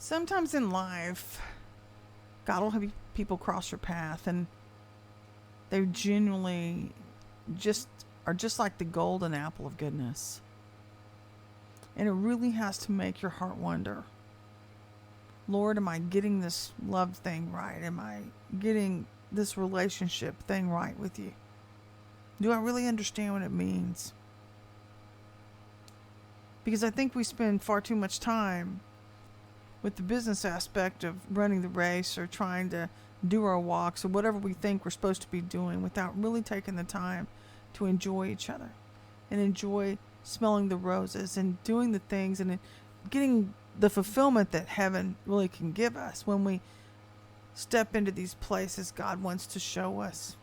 Sometimes in life, God will have people cross your path, and they genuinely just are just like the golden apple of goodness. And it really has to make your heart wonder, Lord, am I getting this love thing right? Am I getting this relationship thing right with you? Do I really understand what it means? Because I think we spend far too much time with the business aspect of running the race or trying to do our walks or whatever we think we're supposed to be doing without really taking the time to enjoy each other and enjoy smelling the roses and doing the things and getting the fulfillment that heaven really can give us when we step into these places God wants to show us.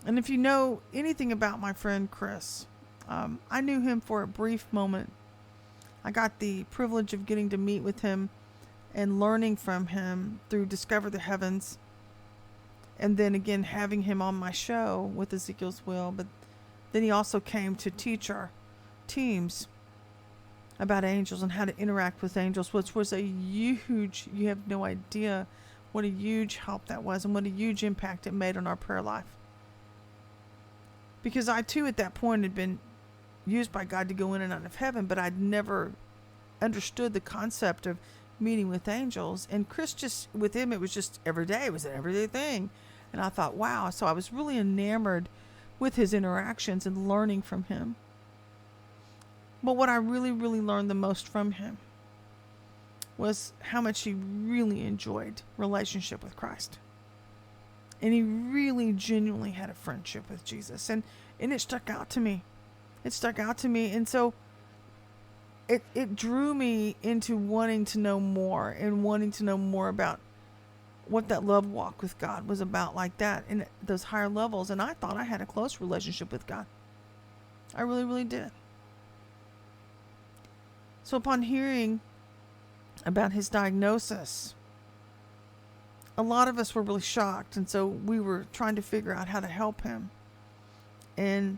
And if you know anything about my friend Chris, I knew him for a brief moment. I got the privilege of getting to meet with him and learning from him through Discover the Heavens, and then again having him on my show with Ezekiel's Will. But then he also came to teach our teams about angels and how to interact with angels, which was a huge, you have no idea what a huge help that was and what a huge impact it made on our prayer life. Because I too at that point had been used by God to go in and out of heaven, but I'd never understood the concept of meeting with angels. And Chris, just with him, it was just every day. It was an everyday thing. And I thought, wow. So I was really enamored with his interactions and learning from him. But what I really, really learned the most from him was how much he really enjoyed relationship with Christ. And he really genuinely had a friendship with Jesus. And it stuck out to me. It stuck out to me. And so it drew me into wanting to know more and wanting to know more about what that love walk with God was about, like that, in those higher levels. And I thought I had a close relationship with God. I really, really did. So upon hearing about his diagnosis, a lot of us were really shocked. And so we were trying to figure out how to help him and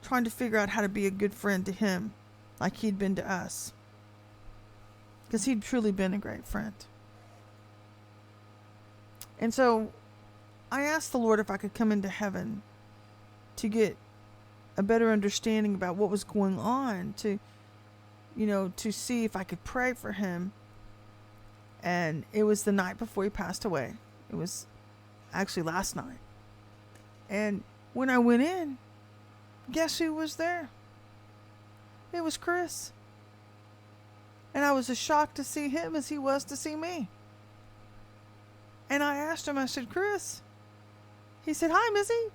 trying to figure out how to be a good friend to him like he'd been to us. Because he'd truly been a great friend. And so I asked the Lord if I could come into heaven to get a better understanding about what was going on, to see if I could pray for him. And it was the night before he passed away. It was actually last night. And when I went in, guess who was there? It was Chris. And I was as shocked to see him as he was to see me. And I asked him, I said, Chris. He said, hi, Missy.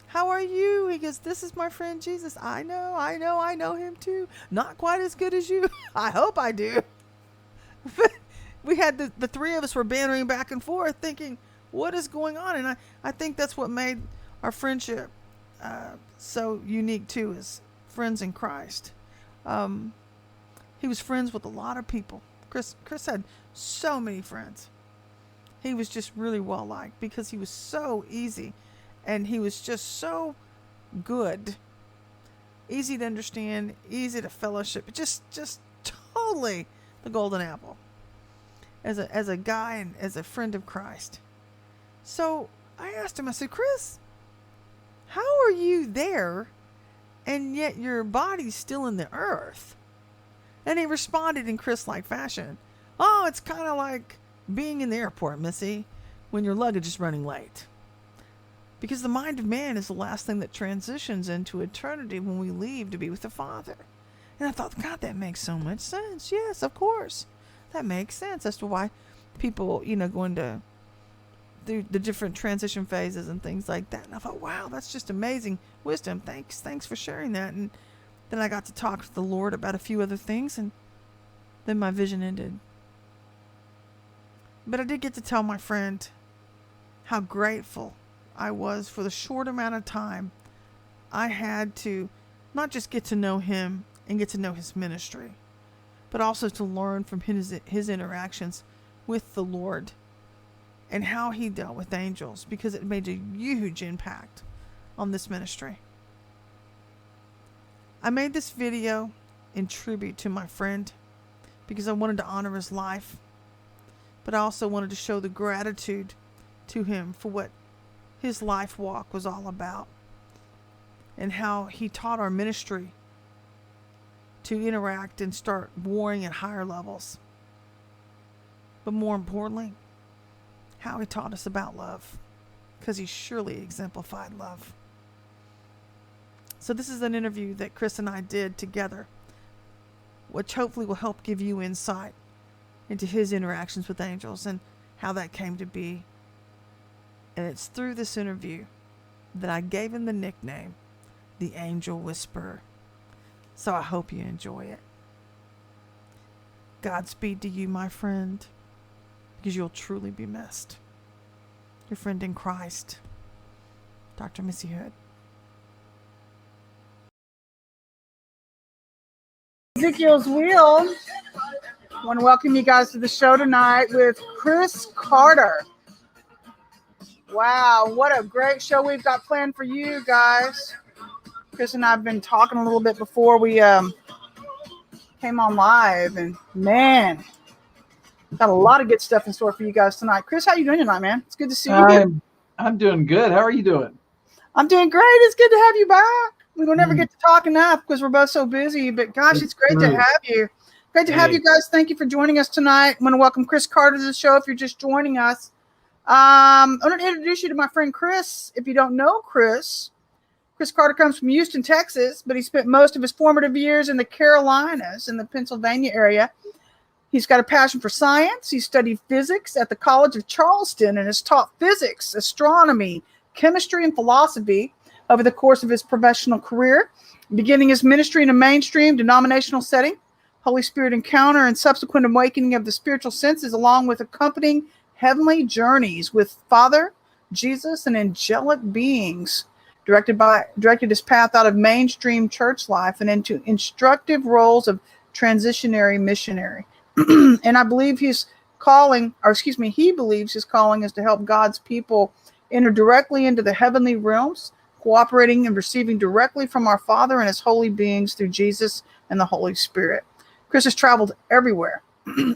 How are you? He goes, this is my friend Jesus. I know him too. Not quite as good as you. I hope I do. But we had the three of us were bantering back and forth thinking, what is going on? And I think that's what made our friendship so unique too, is friends in Christ. He was friends with a lot of people. Chris had so many friends. He was just really well liked because he was so easy and he was just so good. Easy to understand, easy to fellowship. Just totally the golden apple. As a guy and as a friend of Christ. So I asked him, I said, Chris, how are you there and yet your body's still in the earth? And he responded in Chris-like fashion. Oh, it's kind of like being in the airport, Missy, when your luggage is running late. Because the mind of man is the last thing that transitions into eternity when we leave to be with the Father. And I thought, God, that makes so much sense. Yes, of course. That makes sense as to why people, go into the different transition phases and things like that. And I thought, wow, that's just amazing wisdom. Thanks for sharing that. And then I got to talk to the Lord about a few other things, and then my vision ended. But I did get to tell my friend how grateful I was for the short amount of time I had to not just get to know him and get to know his ministry, but also to learn from his interactions with the Lord and how he dealt with angels, because it made a huge impact on this ministry. I made this video in tribute to my friend because I wanted to honor his life, but I also wanted to show the gratitude to him for what his life walk was all about and how he taught our ministry to interact and start warring at higher levels. But more importantly, how he taught us about love, because he surely exemplified love. So this is an interview that Chris and I did together, which hopefully will help give you insight into his interactions with angels and how that came to be. And it's through this interview that I gave him the nickname, the Angel Whisperer. So I hope you enjoy it. Godspeed to you, my friend, because you'll truly be missed. Your friend in Christ, Dr. Missy Hood. Ezekiel's Wheel. I want to welcome you guys to the show tonight with Chris Carter. Wow, what a great show we've got planned for you guys. Chris and I have been talking a little bit before we came on live, and man, got a lot of good stuff in store for you guys tonight. Chris, how you doing tonight, man? It's good to see you. I'm doing good. How are you doing? I'm doing great. It's good to have you back. We don't ever get to talk enough because we're both so busy, but gosh, it's great to have you. Great to have you guys. Thank you for joining us tonight. I'm going to welcome Chris Carter to the show if you're just joining us. I'm going to introduce you to my friend Chris. If you don't know Chris Carter comes from Houston, Texas, but he spent most of his formative years in the Carolinas, in the Pennsylvania area. He's got a passion for science. He studied physics at the College of Charleston and has taught physics, astronomy, chemistry, and philosophy over the course of his professional career, beginning his ministry in a mainstream denominational setting, Holy Spirit encounter, and subsequent awakening of the spiritual senses, along with accompanying heavenly journeys with Father, Jesus, and angelic beings. Directed his path out of mainstream church life and into instructive roles of transitionary missionary. And I believe he believes his calling is to help God's people enter directly into the heavenly realms, cooperating and receiving directly from our Father and his holy beings through Jesus and the Holy Spirit. Chris has traveled everywhere.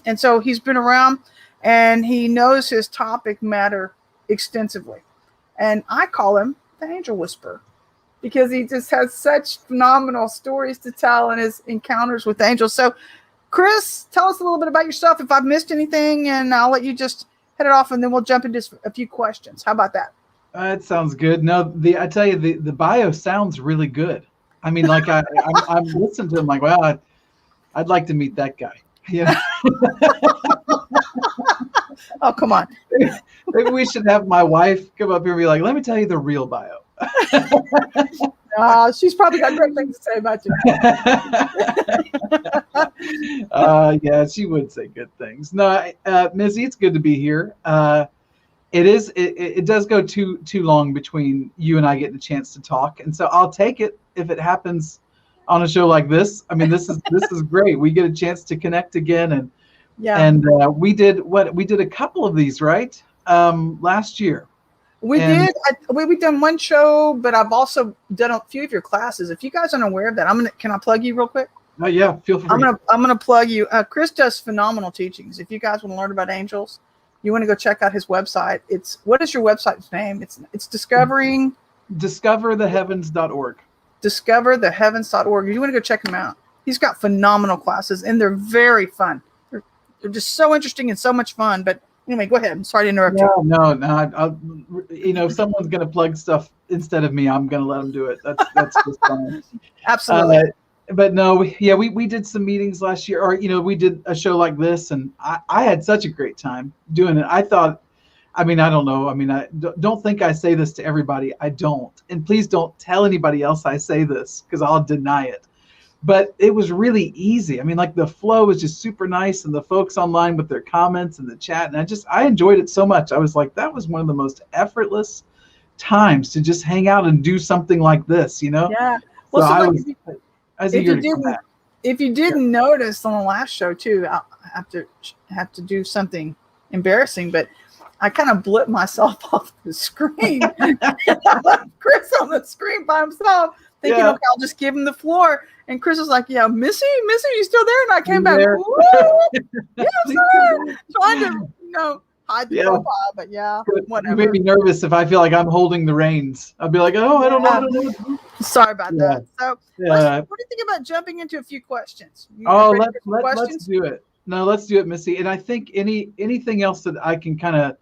And so he's been around and he knows his topic matter extensively. And I call him the Angel Whisperer because he just has such phenomenal stories to tell in his encounters with angels. So Chris, tell us a little bit about yourself if I've missed anything, and I'll let you just head it off and then we'll jump into a few questions. How about that? It sounds good. No, I tell you, the bio sounds really good. I mean, like I'm listening to him like, wow, I'd like to meet that guy. You know? Oh, come on. Maybe we should have my wife come up here and be like, let me tell you the real bio. She's probably got great things to say about you. Yeah, she would say good things. No, Missy, it's good to be here. It does go too long between you and I getting a chance to talk, and so I'll take it if it happens on a show like this. I mean, this is great. We get a chance to connect again, and we did a couple of these, right? Last year. We've done one show, but I've also done a few of your classes. If you guys aren't aware of that, can I plug you real quick? Yeah, feel free. I'm gonna plug you. Chris does phenomenal teachings. If you guys want to learn about angels, you want to go check out his website. What is your website's name? It's discovertheheavens.org. Discovertheheavens.org. You want to go check him out. He's got phenomenal classes and they're very fun. They're just so interesting and so much fun. But anyway, go ahead. I'm sorry to interrupt you. No. I'll, if someone's going to plug stuff instead of me, I'm going to let them do it. That's just fine. Absolutely. But no, we did some meetings last year, or we did a show like this, and I had such a great time doing it. I thought, I don't know. I don't think I say this to everybody. I don't, and please don't tell anybody else I say this because I'll deny it. But it was really easy. The flow was just super nice, and the folks online with their comments and the chat, and I enjoyed it so much. I was like, that was one of the most effortless times to just hang out and do something like this, Yeah. Well, so if you didn't notice on the last show too, I have to do something embarrassing, but I kind of blipped myself off the screen. I left Chris on the screen by himself. thinking, Yeah. okay, I'll just give him the floor. And Chris was like, yeah, Missy, you still there? And I came back, There. woo, yeah, I'm still there. Trying to, hide the Yeah. profile, but yeah, You whatever. made me nervous if I feel like I'm holding the reins. I'd be like, oh, I don't know. Sorry about Yeah. that. So, Yeah. what do you think about jumping into a few questions? You Oh, ready for some let's questions? do it. No, let's do it, Missy. And I think anything else that I can kind of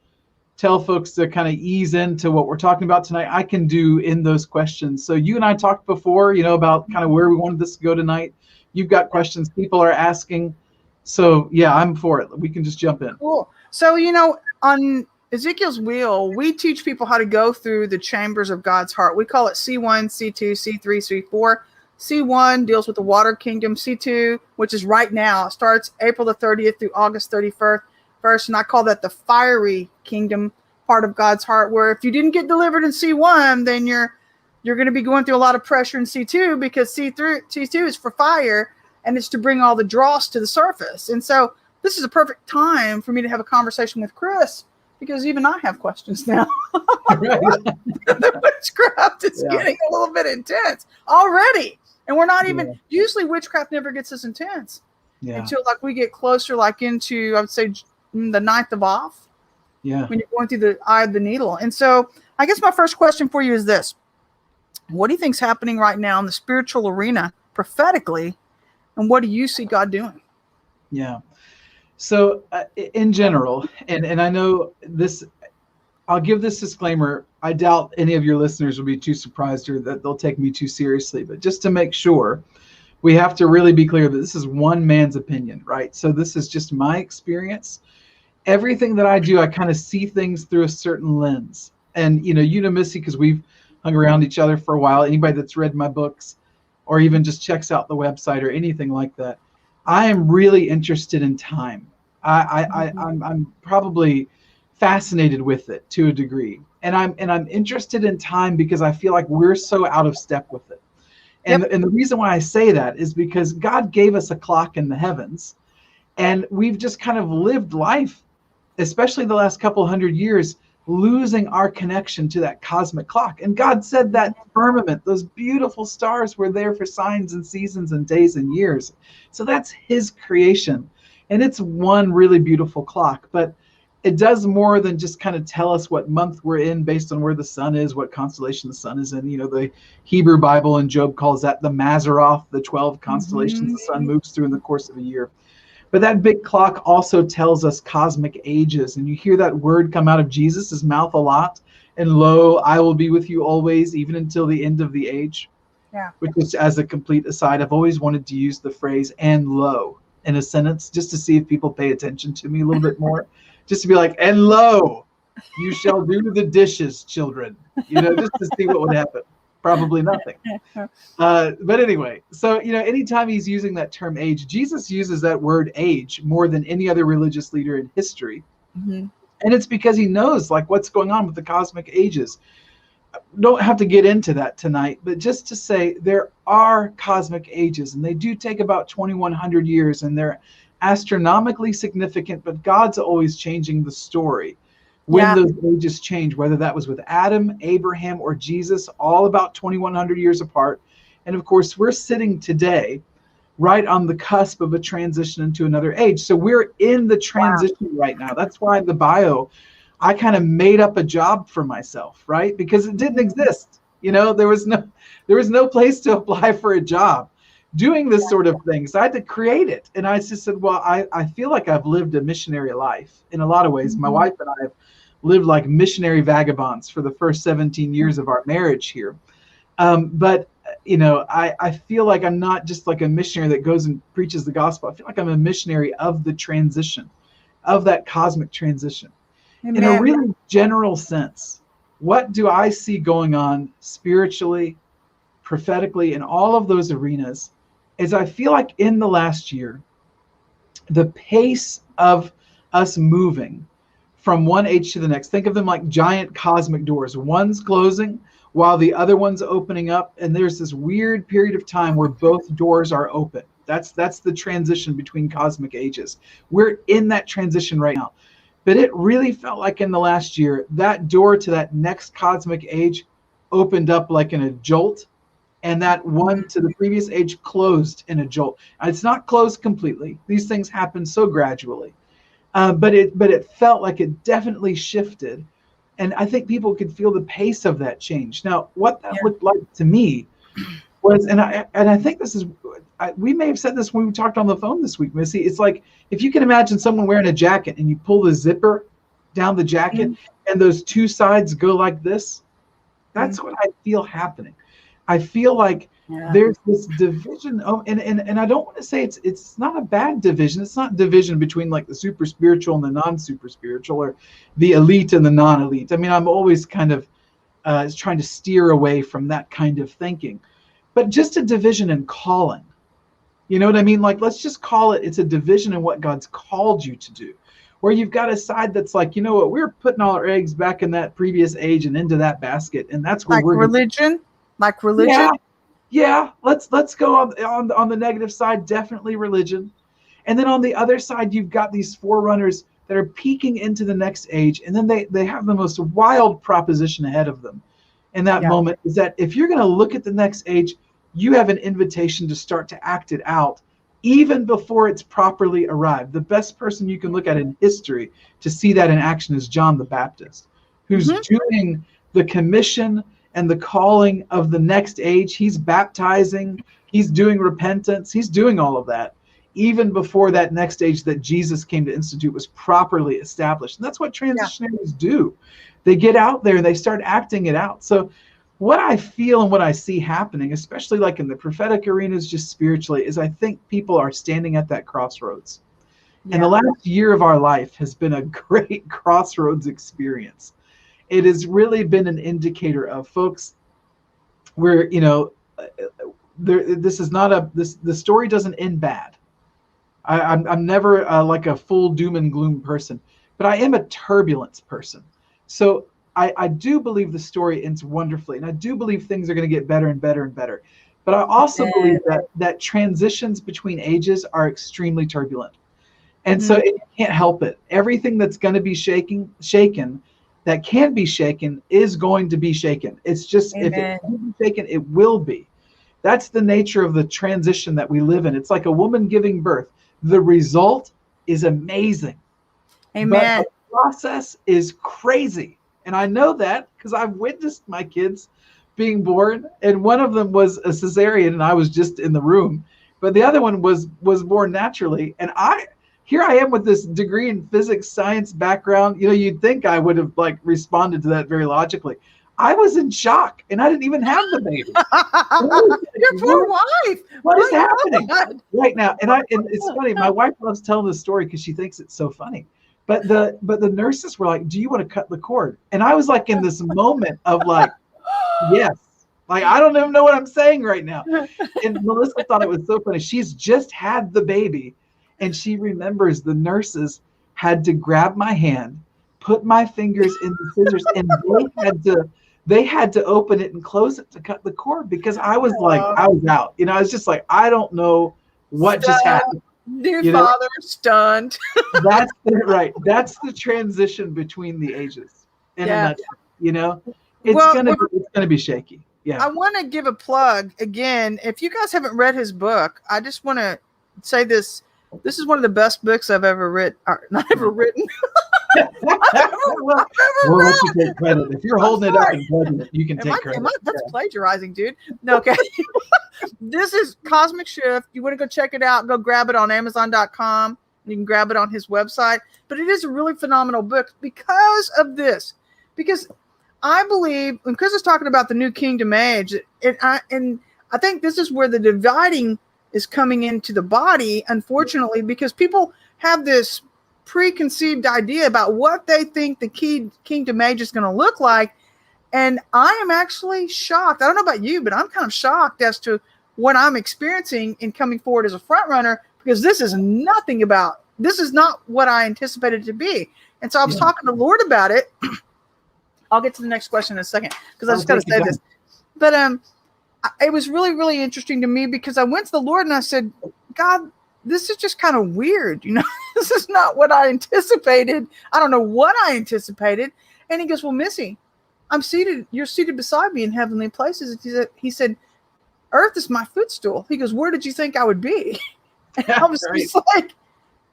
tell folks to kind of ease into what we're talking about tonight, I can do in those questions. So you and I talked before, about kind of where we wanted this to go tonight. You've got questions people are asking. So yeah, I'm for it. We can just jump in. Cool. So, on Ezekiel's wheel, we teach people how to go through the chambers of God's heart. We call it C1, C2, C3, C4. C1 deals with the water kingdom. C2, which is right now, starts April the 30th through August 31st. And I call that the fiery kingdom part of God's heart, where if you didn't get delivered in C1, then you're going to be going through a lot of pressure in C2, because C2 is for fire, and it's to bring all the dross to the surface. And so this is a perfect time for me to have a conversation with Chris, because even I have questions now. Right. The witchcraft is getting a little bit intense already. And we're not even, usually witchcraft never gets as intense until like we get closer, like into, I would say, the 9th of Off. Yeah. When you're going through the eye of the needle. And so I guess my first question for you is this. What do you think's happening right now in the spiritual arena prophetically? And what do you see God doing? Yeah. So in general, and I know this, I'll give this disclaimer. I doubt any of your listeners will be too surprised or that they'll take me too seriously, but just to make sure, we have to really be clear that this is one man's opinion, right? So this is just my experience. Everything that I do, I kind of see things through a certain lens. And, Missy, because we've hung around each other for a while, anybody that's read my books or even just checks out the website or anything like that, I am really interested in time. I'm probably fascinated with it to a degree. And I'm interested in time because I feel like we're so out of step with it. And the reason why I say that is because God gave us a clock in the heavens, and we've just kind of lived life, especially the last couple hundred years, losing our connection to that cosmic clock. And God said that firmament, those beautiful stars, were there for signs and seasons and days and years. So that's his creation. And it's one really beautiful clock, but it does more than just kind of tell us what month we're in based on where the sun is, what constellation the sun is in. The Hebrew Bible and Job calls that the Mazzaroth, the 12 constellations the sun moves through in the course of a year. But that big clock also tells us cosmic ages. And you hear that word come out of Jesus' mouth a lot. And lo, I will be with you always, even until the end of the age. Yeah. Which is, as a complete aside, I've always wanted to use the phrase "and lo" in a sentence, just to see if people pay attention to me a little bit more. Just to be like, "And lo, you shall do the dishes, children." Just to see what would happen. Probably nothing. But anyway, so, anytime he's using that term age, Jesus uses that word age more than any other religious leader in history. Mm-hmm. And it's because he knows what's going on with the cosmic ages. Don't have to get into that tonight, but just to say there are cosmic ages, and they do take about 2,100 years, and they're astronomically significant, but God's always changing the story. When those ages change, whether that was with Adam, Abraham, or Jesus, all about 2,100 years apart. And of course, we're sitting today right on the cusp of a transition into another age. So we're in the transition right now. That's why the bio, I kind of made up a job for myself, right? Because it didn't exist. There was no place to apply for a job doing this sort of thing. So I had to create it. And I just said, well, I feel like I've lived a missionary life in a lot of ways. My wife and I have lived like missionary vagabonds for the first 17 years of our marriage here. But I feel like I'm not just like a missionary that goes and preaches the gospel. I feel like I'm a missionary of the transition, of that cosmic transition. Amen. In a really general sense, what do I see going on spiritually, prophetically, in all of those arenas is I feel like in the last year, the pace of us moving from one age to the next, think of them like giant cosmic doors. One's closing while the other one's opening up. And there's this weird period of time where both doors are open. That's the transition between cosmic ages. We're in that transition right now. But it really felt like in the last year, that door to that next cosmic age opened up like in a jolt. and that one to the previous age closed in a jolt. It's not closed completely. These things happen so gradually, but it felt like it definitely shifted, and I think people could feel the pace of that change. Now, what that looked like to me was, and I think this is, we may have said this when we talked on the phone this week, Missy. It's like if you can imagine someone wearing a jacket and you pull the zipper down the jacket and those two sides go like this. That's what I feel happening. I feel like there's this division and I don't want to say it's not a bad division. It's not division between like the super spiritual and the non-super spiritual, or the elite and the non-elite. I mean, I'm always kind of trying to steer away from that kind of thinking, but just a division in calling. You know what I mean? Like, let's just call it's a division in what God's called you to do. Where you've got a side that's like, you know what, we're putting all our eggs back in that previous age and into that basket, and that's where we're religion. Like religion? Yeah. Let's go on the negative side, definitely religion. And then on the other side, you've got these forerunners that are peeking into the next age, and then they have the most wild proposition ahead of them. In that moment is that if you're going to look at the next age, you have an invitation to start to act it out even before it's properly arrived. The best person you can look at in history to see that in action is John the Baptist, who's doing the commission and the calling of the next age. He's baptizing, he's doing repentance, he's doing all of that even before that next age that Jesus came to institute was properly established. And that's what transitionaries do. They get out there and they start acting it out. So what I feel and what I see happening, especially like in the prophetic arenas, just spiritually, is I think people are standing at that crossroads. And the last year of our life has been a great crossroads experience. It has really been an indicator of, folks, where, you know, this is not the story doesn't end bad. I'm never like a full doom and gloom person, but I am a turbulence person. So I do believe the story ends wonderfully, and I do believe things are going to get better and better and better. But I also believe that transitions between ages are extremely turbulent. And so you can't help it. Everything that's going to be shaken, that can be shaken, is going to be shaken. It's just, if it can be shaken, it will be. That's the nature of the transition that we live in. It's like a woman giving birth. The result is amazing. Amen. But the process is crazy. And I know that because I've witnessed my kids being born, and one of them was a cesarean and I was just in the room, but the other one was born naturally. And here I am with this degree in physics, science background. You know, you'd think I would have like responded to that very logically. I was in shock, and I didn't even have the baby. Your poor wife. What is happening right now? And it's funny. My wife loves telling this story because she thinks it's so funny. But the nurses were like, "Do you want to cut the cord?" And I was like in this moment of like, yes. Like, I don't even know what I'm saying right now. And Melissa thought it was so funny. She's just had the baby, and she remembers the nurses had to grab my hand, put my fingers in the scissors, and they had to open it and close it to cut the cord, because I was like, I was out. You know, I was just like, I don't know what just happened. New father, stunned. That's right. That's the transition between the ages. You know, it's gonna be shaky. Yeah. I want to give a plug again. If you guys haven't read his book, I just want to say this. This is one of the best books I've ever written. Not ever written. We'll let you take credit. If you're holding it up and pledging it, you can take credit. That's plagiarizing, dude. No, okay. This is Cosmic Shift. You want to go check it out, go grab it on Amazon.com. You can grab it on his website. But it is a really phenomenal book because of this. Because I believe, when Chris is talking about the new kingdom age, and I think this is where the dividing is coming into the body, unfortunately, because people have this preconceived idea about what they think the kingdom age is going to look like. And I am actually shocked. I don't know about you, but I'm kind of shocked as to what I'm experiencing in coming forward as a front runner, because this is not what I anticipated it to be. And so I was talking to the Lord about it. I'll get to the next question in a second, because I just got to say this. But it was really, really interesting to me, because I went to the Lord and I said, God, this is just kind of weird. You know, this is not what I anticipated. I don't know what I anticipated. And he goes, well, Missy, you're seated beside me in heavenly places. He said, Earth is my footstool. He goes, where did you think I would be? And I was Right. just like,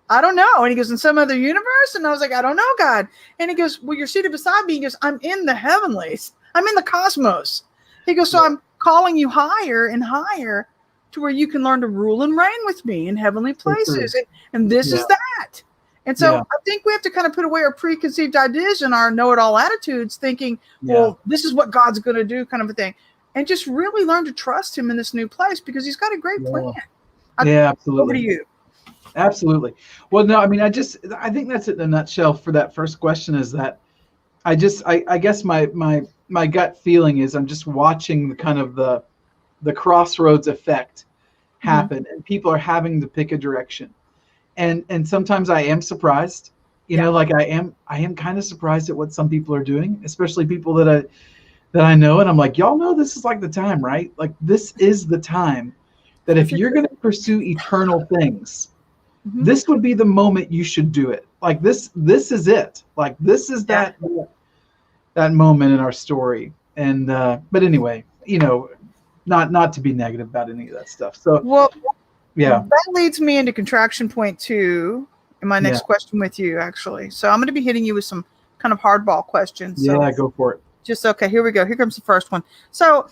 I don't know. And he goes, in some other universe? And I was like, I don't know, God. And he goes, well, you're seated beside me. He goes, I'm in the heavenlies. I'm in the cosmos. He goes, so I'm calling you higher and higher to where you can learn to rule and reign with me in heavenly places. And this is that. And so I think we have to kind of put away our preconceived ideas and our know-it-all attitudes, thinking, well, this is what God's going to do, kind of a thing. And just really learn to trust him in this new place, because he's got a great plan. Absolutely. Over to you. Absolutely. Well, no, I mean, I think that's it in a nutshell for that first question, is that I guess my gut feeling is I'm just watching the kind of the crossroads effect happen, and people are having to pick a direction. And sometimes I am surprised, you know, like I am kind of surprised at what some people are doing, especially people that I know. And I'm like, y'all know this is like the time, right? Like this is the time that if you're going to pursue eternal things, this would be the moment you should do it. Like this is it. Like this is that moment in our story. And, but anyway, you know, not to be negative about any of that stuff. So, well, yeah, that leads me into contraction point 2 in my next question with you, actually. So I'm going to be hitting you with some kind of hardball questions. So go for it. okay, here we go. Here comes the first one. So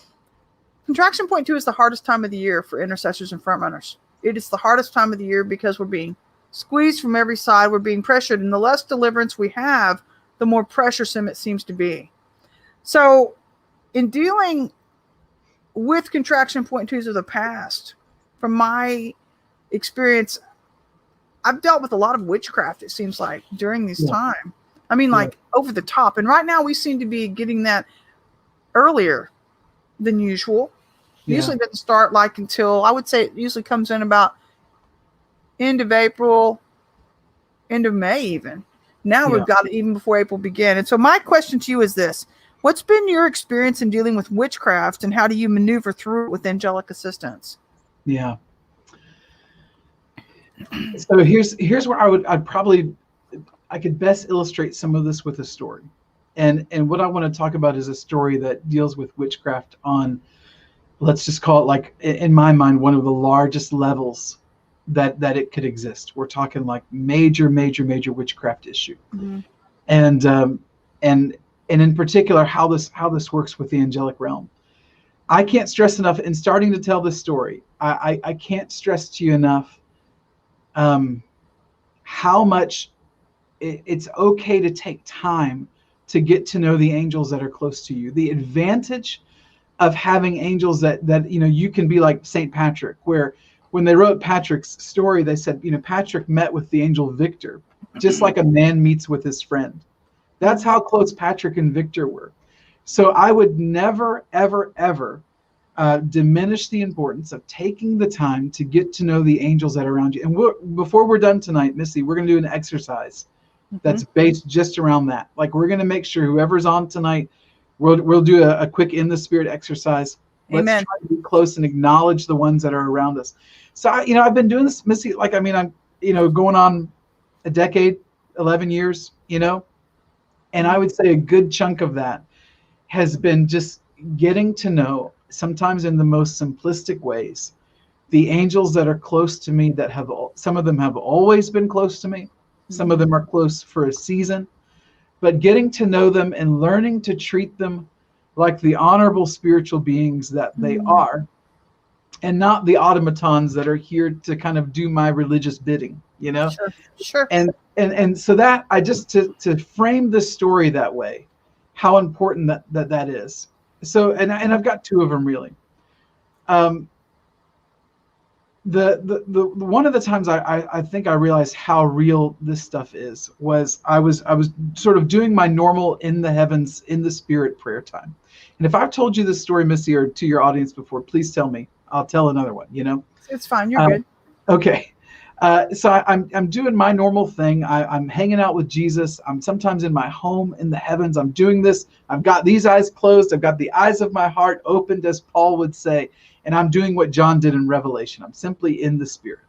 contraction point 2 is the hardest time of the year for intercessors and frontrunners. It is the hardest time of the year because we're being squeezed from every side. We're being pressured. And the less deliverance we have, the more pressuresome it seems to be. So in dealing with contraction point 2s of the past, from my experience, I've dealt with a lot of witchcraft, it seems like, during this time. I mean, like over the top. And right now we seem to be getting that earlier than usual. Usually doesn't start like until, I would say it usually comes in about end of April, end of May even. Now we've got it even before April began. And so my question to you is this. What's been your experience in dealing with witchcraft, and how do you maneuver through it with angelic assistance? Yeah. So here's where I could best illustrate some of this with a story. And what I want to talk about is a story that deals with witchcraft on, let's just call it, like, in my mind, one of the largest levels that it could exist. We're talking like major witchcraft issue. And in particular, how this works with the angelic realm. I can't stress enough in starting to tell this story. I can't stress to you enough how much it's okay to take time to get to know the angels that are close to you. The advantage of having angels that you know, you can be like Saint Patrick, where when they wrote Patrick's story, they said, you know, Patrick met with the angel Victor, just like a man meets with his friend. That's how close Patrick and Victor were. So I would never, ever, ever diminish the importance of taking the time to get to know the angels that are around you. And before we're done tonight, Missy, we're going to do an exercise that's based just around that. Like, we're going to make sure whoever's on tonight, we'll do a quick in the spirit exercise. Let's try to be close and acknowledge the ones that are around us. So, I've been doing this, Missy, like, I'm, going on a decade, 11 years, and I would say a good chunk of that has been just getting to know, sometimes in the most simplistic ways, the angels that are close to me, that some of them have always been close to me. Some of them are close for a season, but getting to know them and learning to treat them like the honorable spiritual beings that they are, and not the automatons that are here to kind of do my religious bidding, Sure. And so that I just, to frame this story that way, how important that is. So, and I've got two of them really. The one of the times I think I realized how real this stuff is was I was sort of doing my normal in the heavens, in the spirit prayer time. And if I've told you this story, Missy, or to your audience before, please tell me. I'll tell another one. It's fine. You're good. Okay. So I'm doing my normal thing. I'm hanging out with Jesus. I'm sometimes in my home in the heavens. I'm doing this. I've got these eyes closed. I've got the eyes of my heart opened, as Paul would say. And I'm doing what John did in Revelation. I'm simply in the spirit.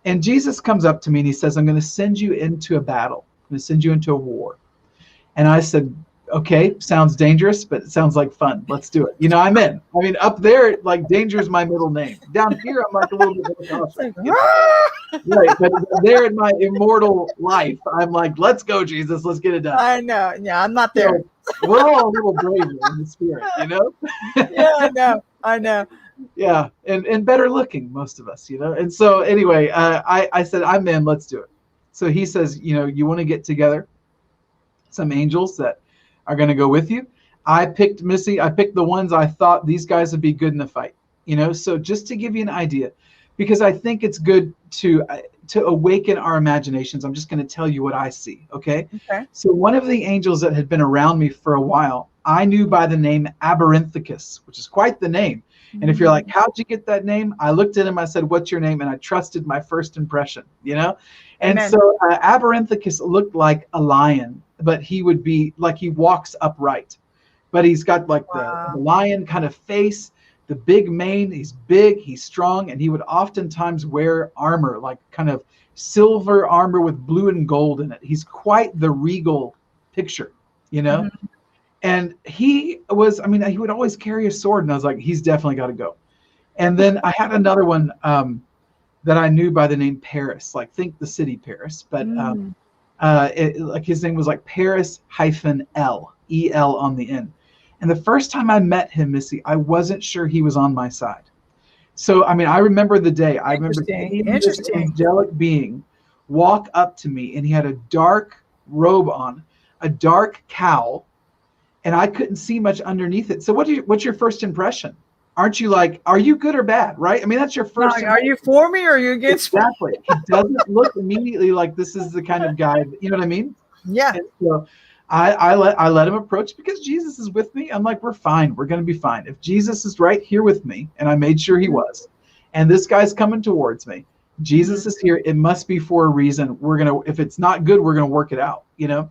And Jesus comes up to me and he says, I'm going to send you into a battle. I'm going to send you into a war. And I said, okay, sounds dangerous, but it sounds like fun. Let's do it. You know, I'm in. I mean, up there, like danger is my middle name. Down here, I'm like a little bit more cautious. Like, You know? Right, but there in my immortal life, I'm like, let's go, Jesus, let's get it done. I know. Yeah, I'm not there. So we're all a little braver in the spirit, you know? Yeah, I know. Yeah, and better looking, most of us, you know? And so anyway, I said, I'm in, let's do it. So he says, you know, you want to get together some angels that are going to go with you. I picked the ones I thought these guys would be good in the fight, you know? So just to give you an idea, because I think it's good to awaken our imaginations, I'm just going to tell you what I see, okay? Okay. So one of the angels that had been around me for a while, I knew by the name Aberynthicus, which is quite the name. And if you're like, how'd you get that name? I looked at him, I said, what's your name? And I trusted my first impression, you know? And Amen. so Aberynthicus looked like a lion, but he would be like, he walks upright. But he's got like the lion kind of face, the big mane. He's big, he's strong, and he would oftentimes wear armor, like kind of silver armor with blue and gold in it. He's quite the regal picture, you know? Mm-hmm. And he was, I mean, he would always carry a sword, and I was like, he's definitely got to go. And then I had another one that I knew by the name Paris, like think the city Paris, but like his name was like Paris-L, E-L on the end. And the first time I met him, Missy, I wasn't sure he was on my side. So, I mean, I remember the day. I remember seeing this angelic being walk up to me, and he had a dark robe on, a dark cowl, and I couldn't see much underneath it. So what's your first impression? Aren't you like, are you good or bad, right? I mean, that's your first. Are you for me or are you against me? Exactly. He doesn't look immediately like this is the kind of guy, you know what I mean? Yeah. And so I let him approach because Jesus is with me. I'm like, we're fine. We're going to be fine. If Jesus is right here with me, and I made sure he was, and this guy's coming towards me, Jesus is here. It must be for a reason. If it's not good, we're going to work it out, you know?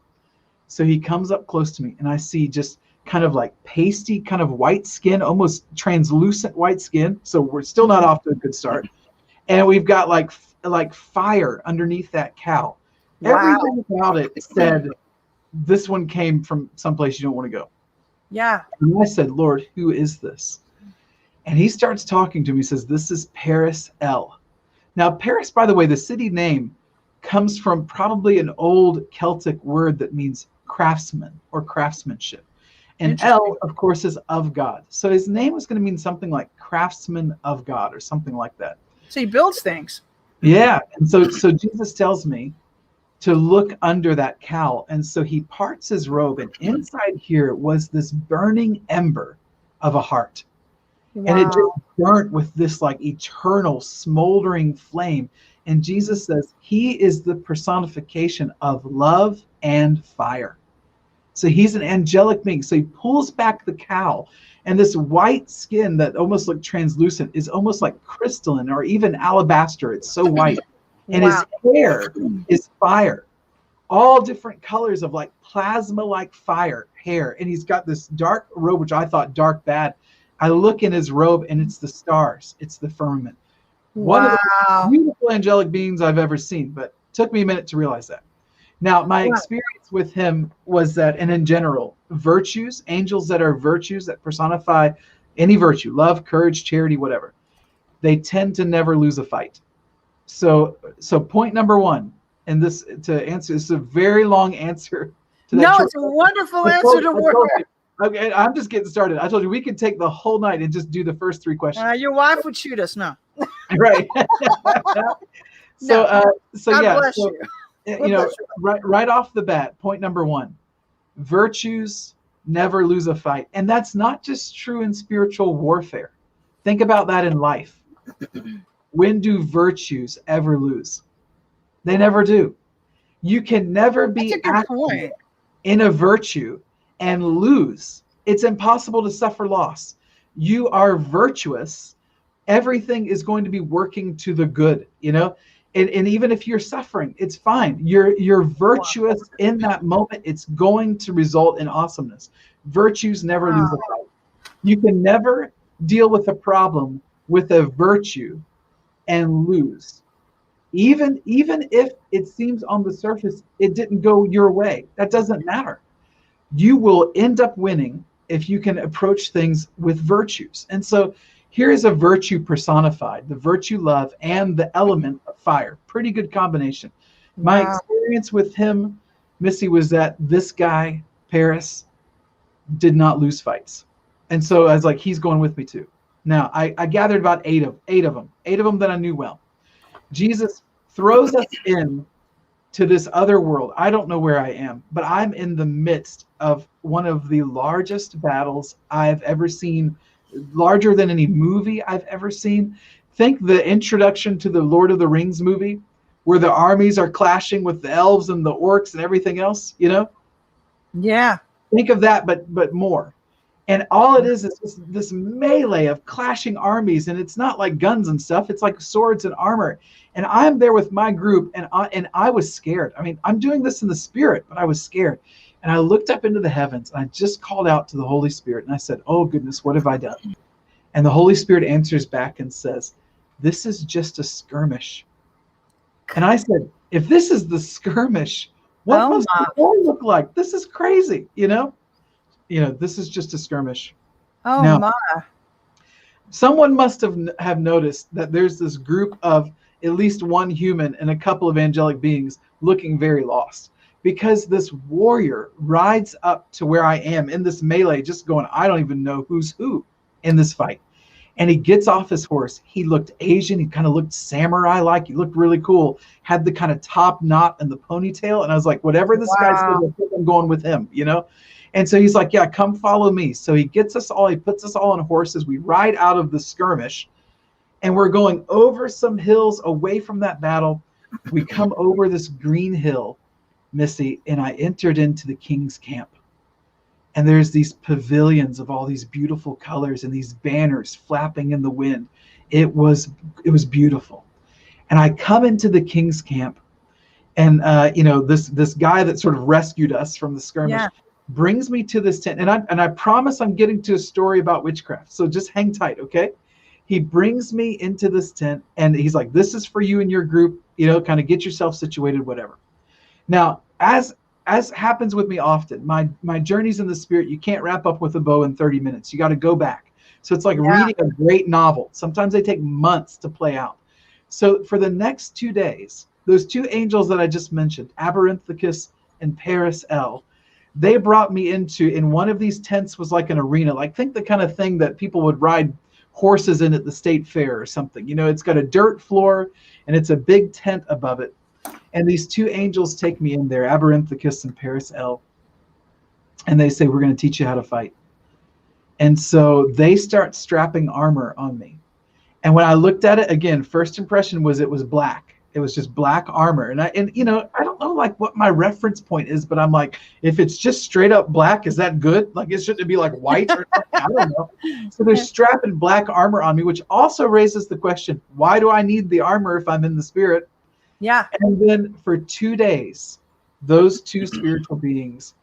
So he comes up close to me, and I see just kind of like pasty, kind of white skin, almost translucent white skin. So we're still not off to a good start. And we've got like fire underneath that cowl. Wow. Everything about it said, this one came from someplace you don't want to go. Yeah. And I said, Lord, who is this? And he starts talking to me. He says, this is Paris-L. Now, Paris, by the way, the city name comes from probably an old Celtic word that means craftsman or craftsmanship. And L, of course, is of God. So his name was going to mean something like craftsman of God or something like that. So he builds things. Yeah. And so Jesus tells me to look under that cowl. And so he parts his robe, and inside here was this burning ember of a heart. Wow. And it just burnt with this like eternal smoldering flame. And Jesus says he is the personification of love and fire. So he's an angelic being. So he pulls back the cowl, and this white skin that almost looked translucent is almost like crystalline or even alabaster. It's so white. And his hair is fire. All different colors of like plasma-like fire hair. And he's got this dark robe, which I thought dark bad. I look in his robe, and it's the stars. It's the firmament. One of the most beautiful angelic beings I've ever seen, but it took me a minute to realize that. Now, my experience with him was that, and in general, virtues, angels that are virtues that personify any virtue, love, courage, charity, whatever, they tend to never lose a fight. So point number one, and this is a very long answer to that. No, it's a wonderful answer to warfare. Okay, I'm just getting started. I told you we could take the whole night and just do the first three questions. Your wife would shoot us, no. Right. God bless you. You know, right off the bat, point number one, virtues never lose a fight. And that's not just true in spiritual warfare. Think about that in life. When do virtues ever lose? They never do. You can never be active in a virtue and lose. It's impossible to suffer loss. You are virtuous. Everything is going to be working to the good, you know? And even if you're suffering, it's fine. You're virtuous in that moment. It's going to result in awesomeness. Virtues never lose a fight. You can never deal with a problem with a virtue and lose. Even if it seems on the surface it didn't go your way, that doesn't matter. you will end up winning if you can approach things with virtues. And so here is a virtue personified, the virtue love and the element of fire. Pretty good combination. My Wow. experience with him, Missy, was that this guy, Paris, did not lose fights. And so I was like, he's going with me too. Now, I gathered about eight of them that I knew well. Jesus throws us in to this other world. I don't know where I am, but I'm in the midst of one of the largest battles I've ever seen, larger than any movie I've ever seen. Think the introduction to the Lord of the Rings movie, where the armies are clashing with the elves and the orcs and everything else, you know? Yeah. Think of that, but more. And all it is this melee of clashing armies, and it's not like guns and stuff. It's like swords and armor. And I'm there with my group, and I was scared. I mean, I'm doing this in the spirit, but I was scared. And I looked up into the heavens, and I just called out to the Holy Spirit, and I said, "Oh goodness, what have I done?" And the Holy Spirit answers back and says, "This is just a skirmish." And I said, "If this is the skirmish, what must the war look like? This is crazy, you know? This is just a skirmish." Oh Now, my. someone must have noticed that there's this group of at least one human and a couple of angelic beings looking very lost, because this warrior rides up to where I am in this melee, just going, I don't even know who's who in this fight. And he gets off his horse. He looked Asian. He kind of looked samurai-like. He looked really cool. Had the kind of top knot and the ponytail. And I was like, whatever this guy's doing, I'm going with him, you know? And so he's like, yeah, come follow me. So he gets us all, he puts us all on horses. We ride out of the skirmish, and we're going over some hills away from that battle. We come over this green hill, Missy, and I entered into the king's camp. And there's these pavilions of all these beautiful colors and these banners flapping in the wind. It was beautiful. And I come into the king's camp, and this guy that sort of rescued us from the skirmish brings me to this tent. And I promise I'm getting to a story about witchcraft. So just hang tight, okay? He brings me into this tent, and he's like, "This is for you and your group, kind of get yourself situated, whatever." Now, as happens with me often, my journeys in the spirit, you can't wrap up with a bow in 30 minutes. You got to go back. So it's like reading a great novel. Sometimes they take months to play out. So for the next 2 days, those two angels that I just mentioned, Aberynthicus and Paris L, they brought me in one of these tents was like an arena. Like, think the kind of thing that people would ride horses in at the state fair or something. It's got a dirt floor, and it's a big tent above it. And these two angels take me in there, Aberynthicus and Paris L. And they say, "We're going to teach you how to fight." And so they start strapping armor on me. And when I looked at it, again, first impression was it was black. It was just black armor. And I don't know like what my reference point is, but I'm like, if it's just straight up black, is that good? Like, it shouldn't be like white or something? I don't know. So they're strapping black armor on me, which also raises the question, why do I need the armor if I'm in the spirit? Yeah. And then for 2 days, those two spiritual beings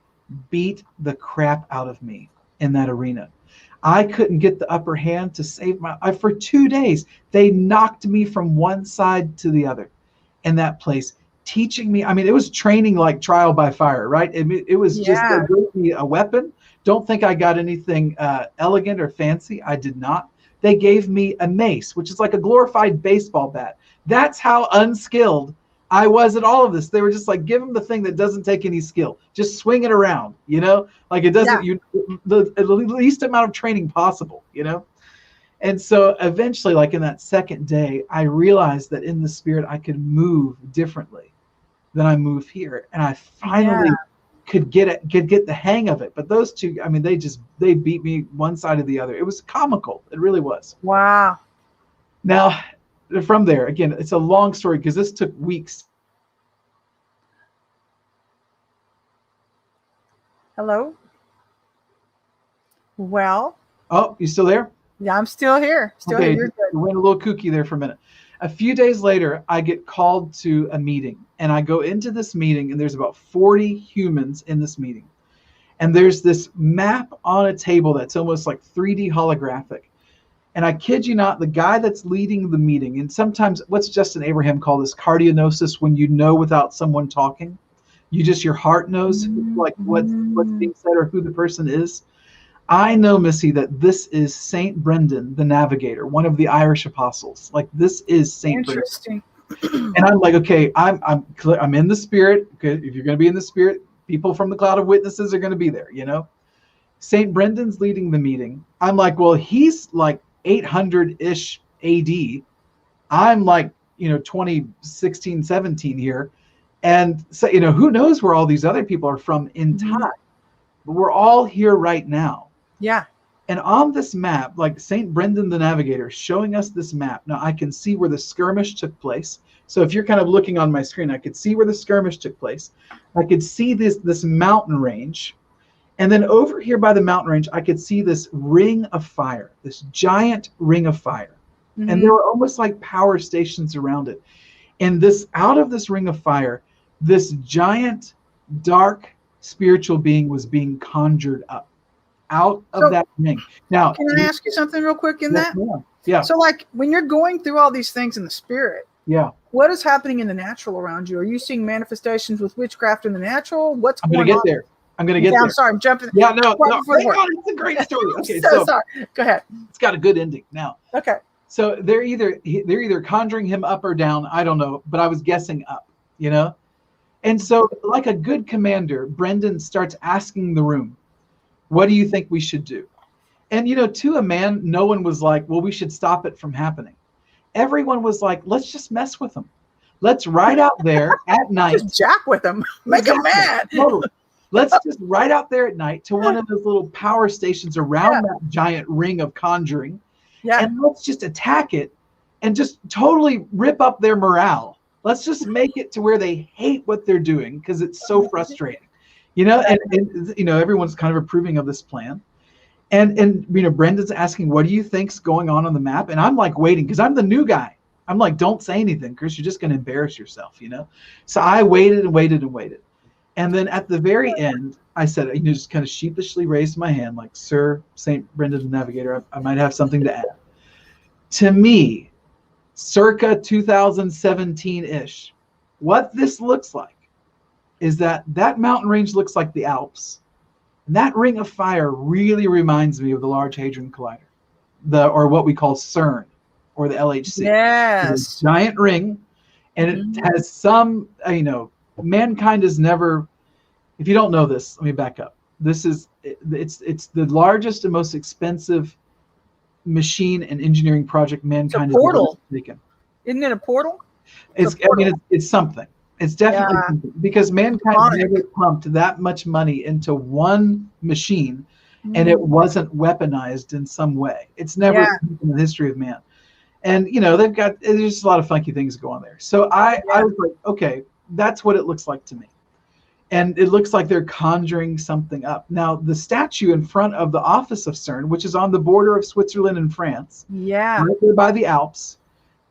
beat the crap out of me in that arena. I couldn't get the upper hand to save for 2 days. They knocked me from one side to the other in that place, teaching me. I mean, it was training like trial by fire, right? It was just, they gave me a weapon. Don't think I got anything elegant or fancy. I did not. They gave me a mace, which is like a glorified baseball bat. That's how unskilled I was at all of this. They were just like, give him the thing that doesn't take any skill. Just swing it around, like it doesn't, the least amount of training possible, And so eventually, like in that second day, I realized that in the spirit, I could move differently than I move here. And I finally could get the hang of it. But those two, I mean, they beat me one side or the other. It was comical. It really was. Wow. Now, from there, again, it's a long story because this took weeks. Hello? Well. Oh, you still there? Yeah, I'm still here. Okay, You're good. We went a little kooky there for a minute. A few days later, I get called to a meeting, and I go into this meeting, and there's about 40 humans in this meeting. And there's this map on a table that's almost like 3D holographic. And I kid you not, the guy that's leading the meeting, and sometimes what's Justin Abraham call this cardionosis, when you know without someone talking. Your heart knows like what's being said or who the person is. I know, Missy, that this is Saint Brendan, the Navigator, one of the Irish apostles. Like this is Saint Brendan. Interesting. And I'm like, okay, I'm in the spirit. Okay, if you're going to be in the spirit, people from the cloud of witnesses are going to be there. Saint Brendan's leading the meeting. I'm like, well, he's like 800-ish AD. I'm like, 2016, 17 here. And so, who knows where all these other people are from in time. But we're all here right now. Yeah. And on this map, like Saint Brendan the Navigator showing us this map. Now I can see where the skirmish took place. So if you're kind of looking on my screen, I could see where the skirmish took place. I could see this mountain range. And then over here by the mountain range, I could see this ring of fire, this giant ring of fire. And there were almost like power stations around it. And out of this ring of fire, this giant, dark, spiritual being was being conjured up out of that ring. Now, can I ask you something real quick in that? Yeah. So like when you're going through all these things in the spirit, what is happening in the natural around you? Are you seeing manifestations with witchcraft in the natural? What's going on? I'm going to get there. I'm sorry, I'm jumping. Yeah, no, it's a great story. Okay, so sorry. Go ahead. It's got a good ending now. Okay. So they're either conjuring him up or down. I don't know, but I was guessing up, And so like a good commander, Brendan starts asking the room, what do you think we should do? And, to a man, no one was like, well, we should stop it from happening. Everyone was like, let's just mess with them. Let's ride out there at night. Just jack with them. Make them mad. Totally. Let's just ride out there at night to one of those little power stations around that giant ring of conjuring. Yeah. And let's just attack it and just totally rip up their morale. Let's just make it to where they hate what they're doing because it's so frustrating. And everyone's kind of approving of this plan. And Brendan's asking, what do you think's going on the map? And I'm like waiting because I'm the new guy. I'm like, don't say anything, Chris. You're just going to embarrass yourself, So I waited and waited and waited. And then at the very end, I said, just kind of sheepishly raised my hand, like, Sir, St. Brendan the Navigator, I might have something to add. To me, circa 2017-ish, what this looks like is that mountain range looks like the Alps. And that ring of fire really reminds me of the Large Hadron Collider, or what we call CERN, or the LHC. Yes. It's a giant ring, and it has some, mankind has never, if you don't know this, let me back up. It's the largest and most expensive machine and engineering project mankind has ever taken. Isn't it a portal? It's something. It's definitely something, because mankind never pumped that much money into one machine and it wasn't weaponized in some way. It's never in the history of man. And there's just a lot of funky things going on there. So I was like, okay, that's what it looks like to me. And it looks like they're conjuring something up. Now, the statue in front of the office of CERN, which is on the border of Switzerland and France, right there by the Alps,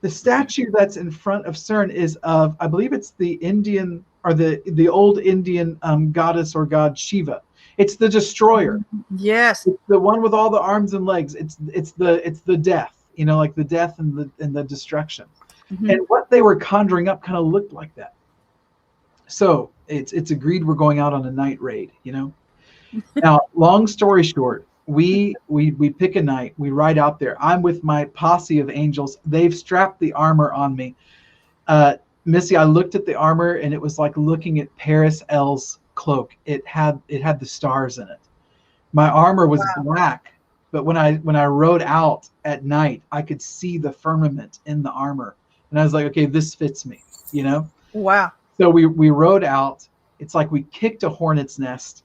the statue that's in front of CERN is of, I believe it's the Indian, or the old Indian goddess or god Shiva. It's the destroyer. Yes. It's the one with all the arms and legs. It's the death, like the death and the destruction. And what they were conjuring up kind of looked like that. So it's agreed we're going out on a night raid, Now, long story short, we pick a night, we ride out there. I'm with my posse of angels. They've strapped the armor on me. Missy, I looked at the armor and it was like looking at Paris L's cloak. It had the stars in it. My armor was black, but when I rode out at night, I could see the firmament in the armor. And I was like, okay, this fits me, Wow. So we rode out. It's like we kicked a hornet's nest.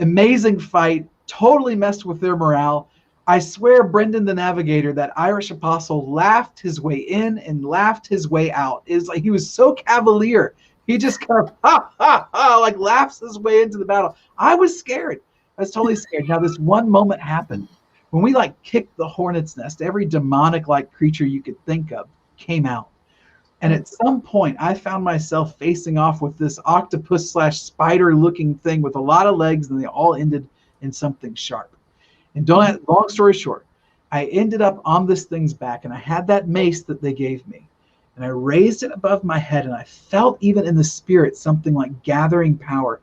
Amazing fight. Totally messed with their morale. I swear Brendan the Navigator, that Irish apostle, laughed his way in and laughed his way out. It's like he was so cavalier. He just kind of like laughs his way into the battle. I was scared. I was totally scared. Now this one moment happened when we like kicked the hornet's nest. Every demonic like creature you could think of came out. And at some point, I found myself facing off with this octopus/spider looking thing with a lot of legs, and they all ended in something sharp. And long story short, I ended up on this thing's back, and I had that mace that they gave me. And I raised it above my head, and I felt even in the spirit something like gathering power.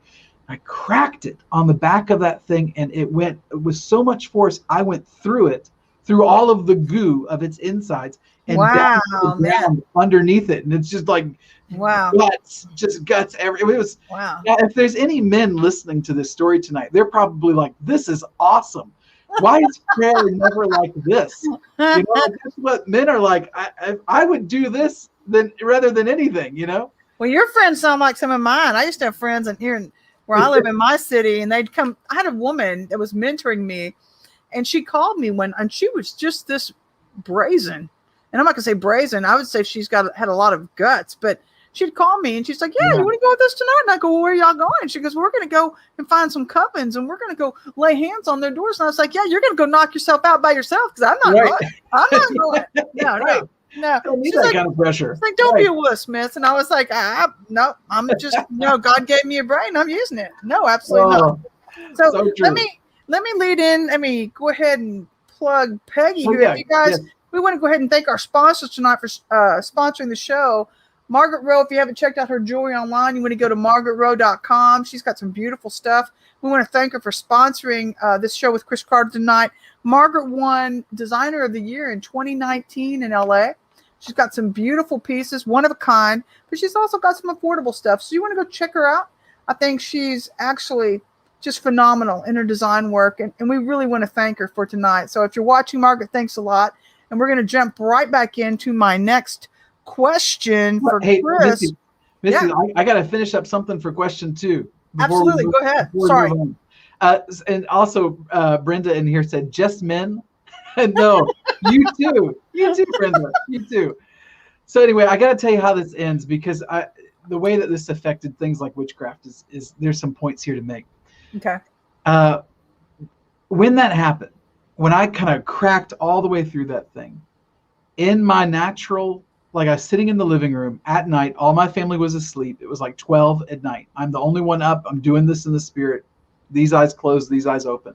I cracked it on the back of that thing, and it went with so much force. I went through it, through all of the goo of its insides, and down to the ground underneath it. And it's just like guts, just guts. It was wow. Yeah, if there's any men listening to this story tonight, they're probably like, "This is awesome. Why is prayer never like this?" You know, that's what men are like. I would do this rather than anything. You know. Well, your friends sound like some of mine. I used to have friends where I live in my city, and they'd come. I had a woman that was mentoring me, and she called me and she was just this brazen. And I'm not gonna say brazen. I would say she's had a lot of guts, but she'd call me and she's like, "Yeah, you want to go with us tonight?" And I go, "Well, where are y'all going?" And she goes, "We're going to go and find some covens, and we're going to go lay hands on their doors." And I was like, "Yeah, you're going to go knock yourself out by yourself, because I'm not going. I'm not going." No. Don't need that kind of pressure. It's like, "Don't be a wuss, Miss." And I was like, "No, I'm just God gave me a brain. I'm using it. No, absolutely not." So let me lead in. Let me go ahead and plug Peggy here. Yeah, you guys, we want to go ahead and thank our sponsors tonight for sponsoring the show. Margaret Rowe, if you haven't checked out her jewelry online, you want to go to margaretrowe.com. She's got some beautiful stuff. We want to thank her for sponsoring this show with Chris Carter tonight. Margaret won Designer of the Year in 2019 in LA. She's got some beautiful pieces, one of a kind, but she's also got some affordable stuff. So you want to go check her out. I think she's actually just phenomenal in her design work, and we really want to thank her for tonight. So if you're watching, Margaret, thanks a lot. And we're going to jump right back into my next question for Chris. Missy, I got to finish up something for question 2. Absolutely. Go ahead. Sorry. And also, Brenda in here said, "Just men?" No, you too. You too, Brenda. You too. So anyway, I got to tell you how this ends, because the way that this affected things like witchcraft is there's some points here to make. Okay. When that happened, when I kind of cracked all the way through that thing, in my natural, like I was sitting in the living room at night, all my family was asleep. It was like 12 at night. I'm the only one up. I'm doing this in the spirit. These eyes closed, these eyes open.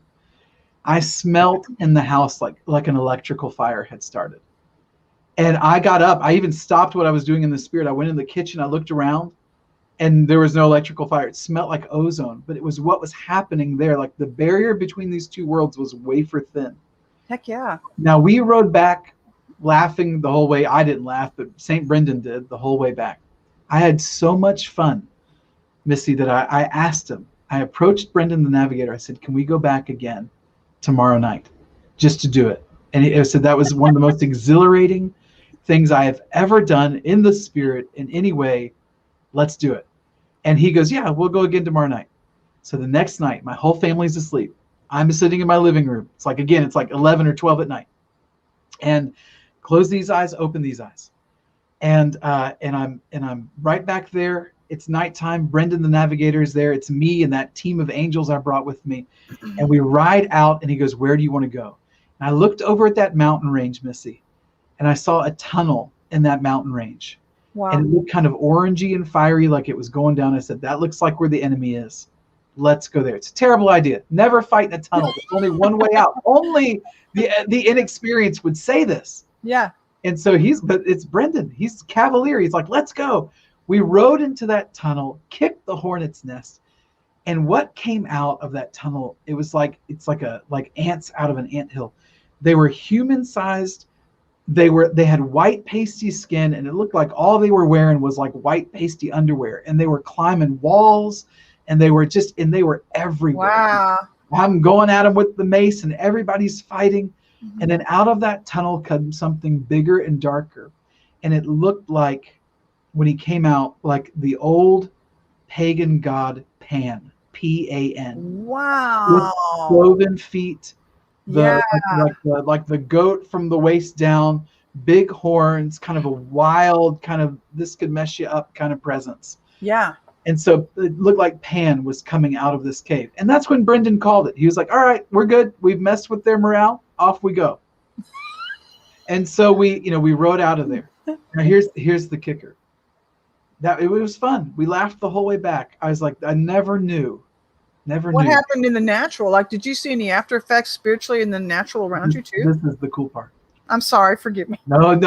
I smelled in the house like an electrical fire had started. And I got up. I even stopped what I was doing in the spirit. I went in the kitchen. I looked around, and there was no electrical fire. It smelled like ozone, but it was what was happening there. Like the barrier between these two worlds was wafer thin. Heck yeah. Now we rode back laughing the whole way. I didn't laugh, but St. Brendan did the whole way back. I had so much fun, Missy, that I asked him. I approached Brendan, the navigator. I said, "Can we go back again tomorrow night just to do it?" And he said that was one of the most exhilarating things I have ever done in the spirit in any way. Let's do it. And he goes, "Yeah, we'll go again tomorrow night." So the next night, my whole family's asleep. I'm sitting in my living room. It's like 11 or 12 at night. And close these eyes, open these eyes. And I'm right back there. It's nighttime. Brendan, the navigator, is there. It's me and that team of angels I brought with me. And we ride out, and he goes, "Where do you want to go?" And I looked over at that mountain range, Missy, and I saw a tunnel in that mountain range. Wow. And it looked kind of orangey and fiery, like it was going down. I said, "That looks like where the enemy is. Let's go there." It's a terrible idea. Never fight in a tunnel. There's only one way out. Only the inexperienced would say this. Yeah. And so but it's Brendan. He's cavalier. He's like, "Let's go." We rode into that tunnel, kicked the hornet's nest. And what came out of that tunnel, it's like ants out of an anthill. They were human-sized. They had white pasty skin, and it looked like all they were wearing was like white pasty underwear. And they were climbing walls, and they were everywhere. Wow. I'm going at them with the mace, and everybody's fighting. Mm-hmm. And then out of that tunnel comes something bigger and darker. And it looked like, when he came out, like the old pagan god Pan, Pan. Wow. With cloven feet, like the goat from the waist down, big horns, kind of a wild, kind of this could mess you up kind of presence. Yeah. And so it looked like Pan was coming out of this cave. And that's when Brendan called it. He was like, "All right, we're good. We've messed with their morale. Off we go." And so we rode out of there. Now here's the kicker. That it was fun. We laughed the whole way back. I was like, I never knew. What happened in the natural? Like, did you see any after effects spiritually in the natural around you too? This is the cool part. I'm sorry. Forgive me. No, I'm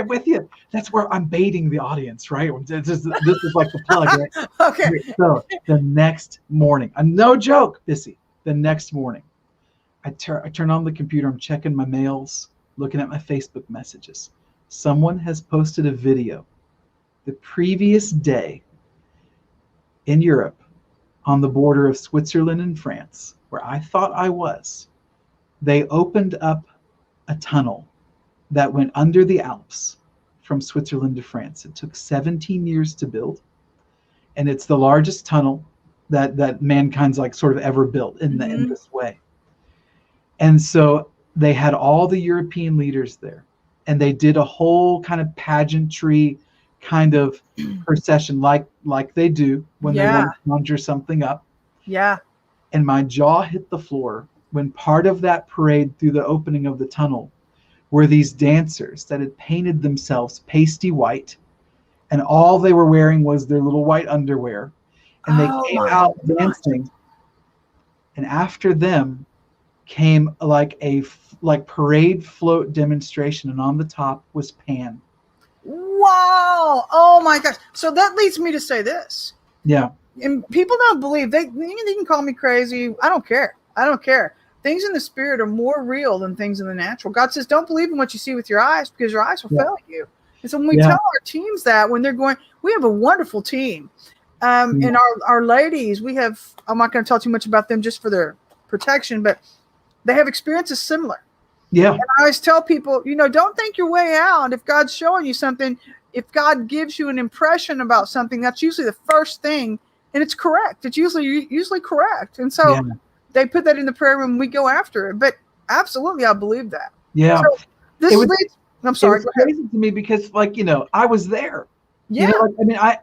with you. That's where I'm baiting the audience, right? This is like the plug, right? Okay. So the next morning, no joke, Bissy, the next morning, I turn on the computer, I'm checking my mails, looking at my Facebook messages. Someone has posted a video the previous day in Europe on the border of Switzerland and France, where I thought I was. They opened up a tunnel that went under the Alps from Switzerland to France. It took 17 years to build, and it's the largest tunnel that mankind's like sort of ever built in this way. And so they had all the European leaders there, and they did a whole kind of pageantry kind of procession like they do when they want to conjure something up. Yeah. And my jaw hit the floor when part of that parade through the opening of the tunnel were these dancers that had painted themselves pasty white, and all they were wearing was their little white underwear, and they came out dancing. And after them came like a parade float demonstration, and on the top was Pan. Wow. Oh my gosh. So that leads me to say this. Yeah. And people don't believe they can call me crazy. I don't care. Things in the spirit are more real than things in the natural. God says, don't believe in what you see with your eyes, because your eyes will fail you. And so when we tell our teams that, when they're going, we have a wonderful team. And our ladies, I'm not going to tell too much about them just for their protection, but they have experiences similar. Yeah. And I always tell people, don't think your way out. If God's showing you something, if God gives you an impression about something, that's usually the first thing, and it's correct. It's usually correct. And so they put that in the prayer room. We go after it. But absolutely, I believe that. Yeah. So I'm sorry. It was crazy to me because, I was there. Yeah.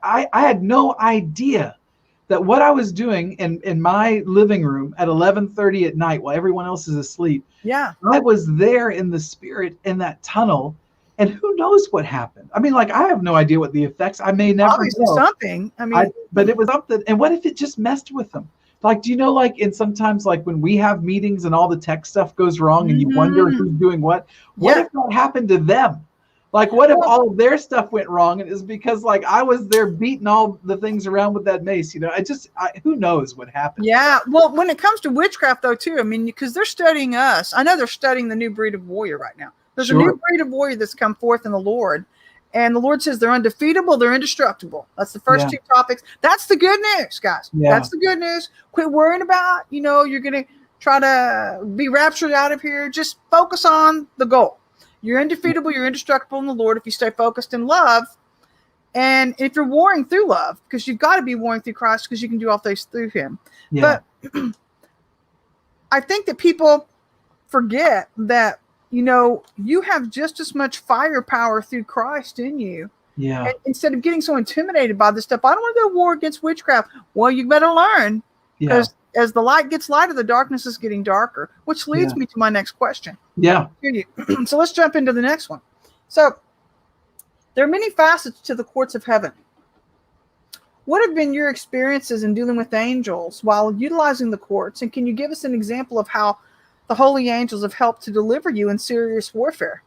I had no idea that what I was doing in my living room at 11:30 at night while everyone else is asleep. Yeah. I was there in the spirit in that tunnel, and who knows what happened? I have no idea what the effects. I may never obviously know. Something. But it was something. And what if it just messed with them? Do you know, in sometimes when we have meetings and all the tech stuff goes wrong and you wonder who's doing what if that happened to them? What if all of their stuff went wrong and it's because I was there beating all the things around with that mace, who knows what happened? Yeah. Well, when it comes to witchcraft though, too, because they're studying us. I know they're studying the new breed of warrior right now. There's a new breed of warrior that's come forth in the Lord. And the Lord says they're undefeatable, they're indestructible. That's the first two topics. That's the good news, guys. Yeah. That's the good news. Quit worrying about, you're going to try to be raptured out of here. Just focus on the goal. You're undefeatable, you're indestructible in the Lord if you stay focused in love. And if you're warring through love, because you've got to be warring through Christ, because you can do all things through him. Yeah. But I think that people forget that, you have just as much firepower through Christ in you. Yeah. And instead of getting so intimidated by this stuff, I don't want to go to war against witchcraft. Well, you better learn, because as the light gets lighter, the darkness is getting darker, which leads me to my next question. Yeah. So let's jump into the next one. So there are many facets to the courts of heaven. What have been your experiences in dealing with angels while utilizing the courts? And can you give us an example of how the holy angels have helped to deliver you in serious warfare?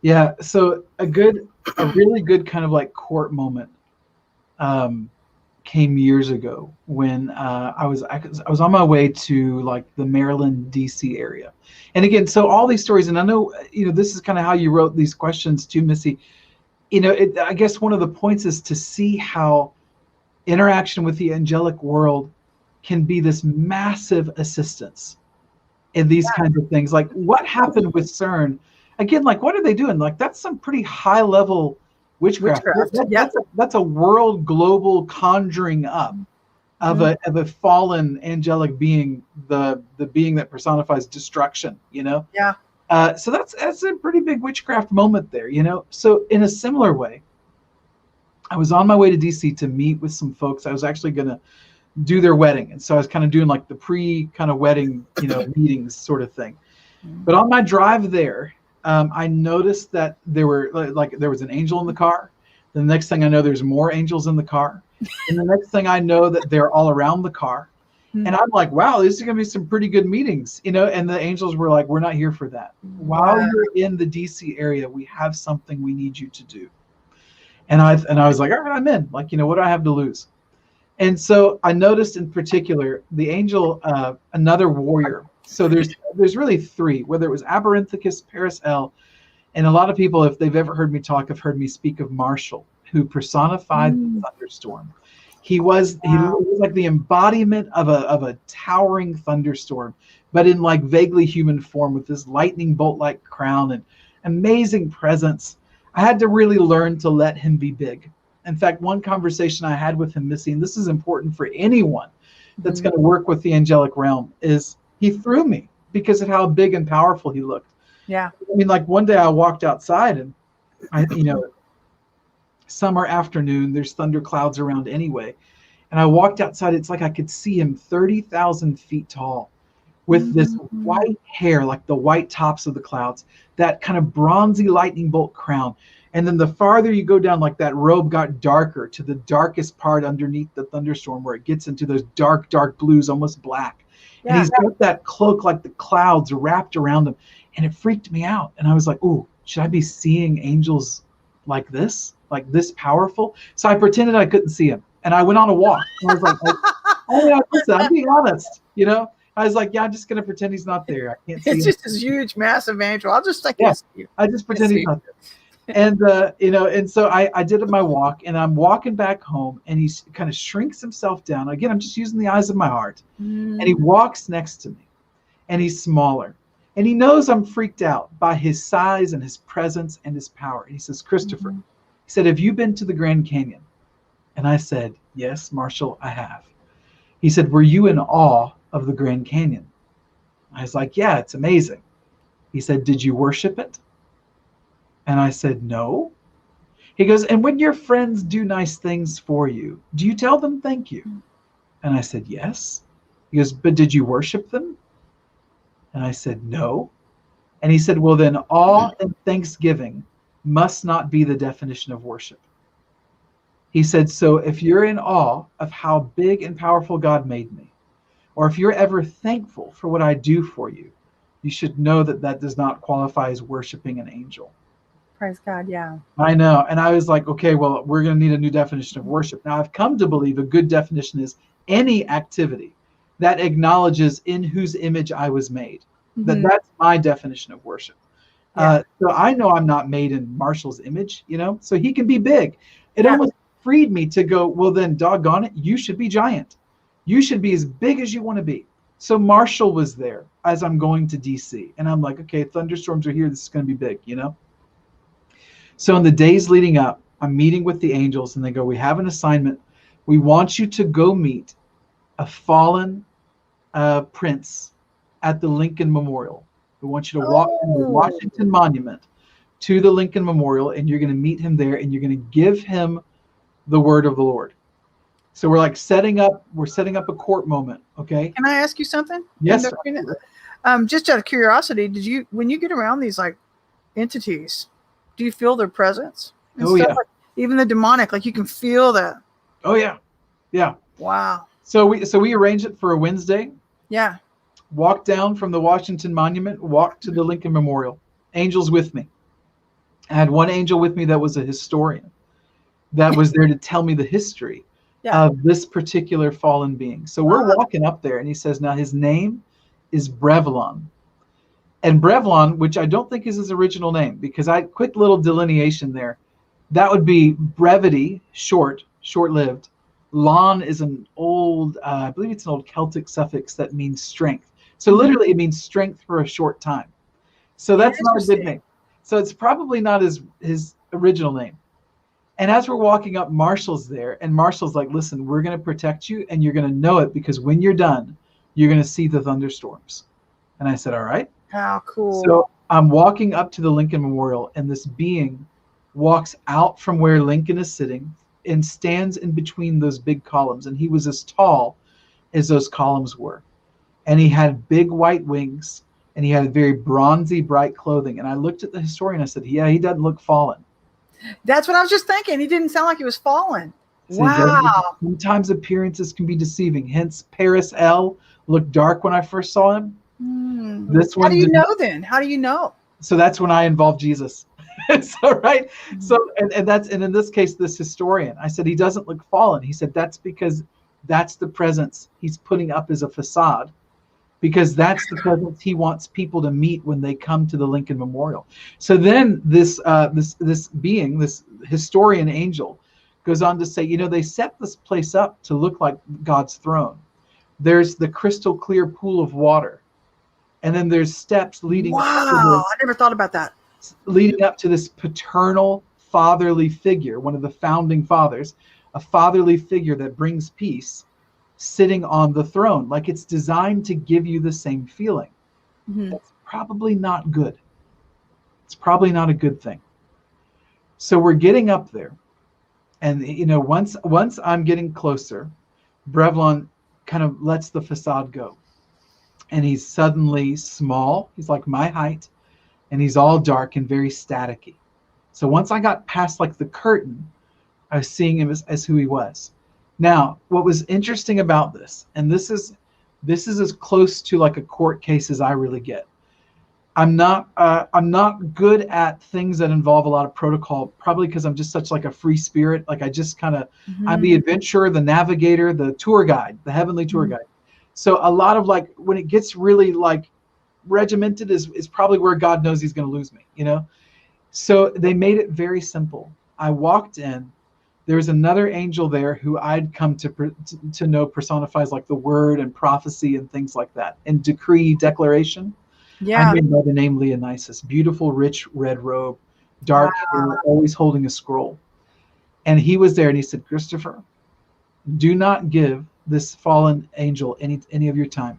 Yeah. So a really good kind of court moment came years ago when I was on my way to the Maryland, DC area. And again, so all these stories, and I know, this is kind of how you wrote these questions too, Missy. I guess one of the points is to see how interaction with the angelic world can be this massive assistance in these kinds of things. What happened with CERN? Again, what are they doing? That's some pretty high level witchcraft. That's a world global conjuring up of a fallen angelic being, the being that personifies destruction, Yeah. So that's a pretty big witchcraft moment there, So in a similar way, I was on my way to DC to meet with some folks. I was actually going to do their wedding. And so I was kind of doing the pre kind of wedding, meetings sort of thing. But on my drive there, I noticed that there was an angel in the car. The next thing I know, there's more angels in the car. And the next thing I know, that they're all around the car. And I'm like, wow, these are going to be some pretty good meetings, and the angels were like, we're not here for that. While you're in the DC area, we have something we need you to do. And I was like, all right, I'm in. Like, what do I have to lose? And so I noticed in particular the angel, another warrior. So there's really three, whether it was Aberynthicus, Paris-El, and a lot of people, if they've ever heard me talk, have heard me speak of Marshall, who personified the thunderstorm. He was like the embodiment of a towering thunderstorm, but in like vaguely human form with this lightning bolt-like crown and amazing presence. I had to really learn to let him be big. In fact, one conversation I had with him, Missy, and this is important for anyone that's going to work with the angelic realm, is he threw me because of how big and powerful he looked. Yeah. I mean, like one day I walked outside and summer afternoon, there's thunder clouds around anyway. And I walked outside, it's like I could see him 30,000 feet tall with this white hair, like the white tops of the clouds, that kind of bronzy lightning bolt crown. And then the farther you go down, like that robe got darker to the darkest part underneath the thunderstorm where it gets into those dark, dark blues, almost black. Yeah. And he's got that cloak like the clouds wrapped around him. And it freaked me out. And I was like, ooh, should I be seeing angels like this powerful? So I pretended I couldn't see him. And I went on a walk. And I was like, oh, yeah, listen, I'm being honest, I was like, yeah, I'm just going to pretend he's not there. I can't see him. It's just this huge, massive angel. I'll just like you. I just pretend he's not there. And, and so I did my walk, and I'm walking back home, and he kind of shrinks himself down. Again, I'm just using the eyes of my heart. And he walks next to me, and he's smaller. And he knows I'm freaked out by his size and his presence and his power. And he says, Christopher, he said, have you been to the Grand Canyon? And I said, yes, Marshall, I have. He said, were you in awe of the Grand Canyon? I was like, yeah, it's amazing. He said, did you worship it? And I said, no. He goes, and when your friends do nice things for you, do you tell them thank you? And I said, yes. He goes, but did you worship them? And I said, no. And he said, well, then awe and thanksgiving must not be the definition of worship. He said, so if you're in awe of how big and powerful God made me, or if you're ever thankful for what I do for you, you should know that that does not qualify as worshiping an angel. Praise God, yeah. I know. And I was like, okay, well, we're going to need a new definition of worship. Now, I've come to believe a good definition is any activity that acknowledges in whose image I was made. That's my definition of worship. Yeah. So I know I'm not made in Marshall's image, so he can be big. It almost freed me to go, well, then doggone it, you should be giant. You should be as big as you want to be. So Marshall was there as I'm going to DC. And I'm like, okay, thunderstorms are here. This is going to be big, So in the days leading up, I'm meeting with the angels, and they go, we have an assignment. We want you to go meet a fallen prince at the Lincoln Memorial. We want you to walk from the Washington Monument to the Lincoln Memorial, and you're going to meet him there, and you're going to give him the word of the Lord. So we're setting up a court moment. Okay. Can I ask you something? Yes. Just out of curiosity, when you get around these entities, do you feel their presence? Oh yeah. Even the demonic, you can feel that. Oh yeah. Yeah. Wow. So we arranged it for a Wednesday. Yeah. Walked down from the Washington Monument, walked to the Lincoln Memorial. Angels with me. I had one angel with me that was a historian that was there to tell me the history of this particular fallen being. So we're walking up there, and he says, now his name is Brevlon. And Brevlon, which I don't think is his original name, because quick little delineation there. That would be brevity, short-lived. Lon is an old, I believe it's an old Celtic suffix that means strength. So literally it means strength for a short time. So that's not a good name. So it's probably not his original name. And as we're walking up, Marshall's there, and Marshall's like, listen, we're going to protect you, and you're going to know it, because when you're done, you're going to see the thunderstorms. And I said, all right. How cool. So I'm walking up to the Lincoln Memorial, and this being walks out from where Lincoln is sitting and stands in between those big columns. And he was as tall as those columns were. And he had big white wings, and he had very bronzy, bright clothing. And I looked at the historian, I said, yeah, he doesn't look fallen. That's what I was just thinking. He didn't sound like he was fallen. Wow. Sometimes appearances can be deceiving. Hence, Paris L looked dark when I first saw him. This How do one you did. know then? How do you know? So that's when I involved Jesus. So right. So and in this case, this historian, I said he doesn't look fallen. He said that's because that's the presence he's putting up as a facade, because that's the presence he wants people to meet when they come to the Lincoln Memorial. So then this being, this historian angel, goes on to say, they set this place up to look like God's throne. There's the crystal clear pool of water, and then there's steps leading up to Wow. I never thought about that. this paternal fatherly figure, one of the founding fathers, a fatherly figure that brings peace, sitting on the throne. Like, it's designed to give you the same feeling. That's probably not good. It's probably not a good thing. So we're getting up there, and once I'm getting closer, Brevlon kind of lets the facade go, and he's suddenly small. He's like my height, and he's all dark and very staticky. So once I got past like the curtain, I was seeing him as who he was. Now, what was interesting about this, and this is as close to like a court case as I really get. I'm not good at things that involve a lot of protocol, probably because I'm just such like a free spirit. Like, I just kind of, I'm the adventurer, the navigator, the tour guide, the heavenly tour guide. So a lot of like, when it gets really like regimented is probably where God knows he's going to lose me, So they made it very simple. I walked in. There was another angel there who I'd come to know personifies like the word and prophecy and things like that, and decree, declaration. Yeah. I made by the name Leonisis. Beautiful, rich red robe, dark hair, always holding a scroll. And he was there, and he said, Christopher, do not give this fallen angel any of your time,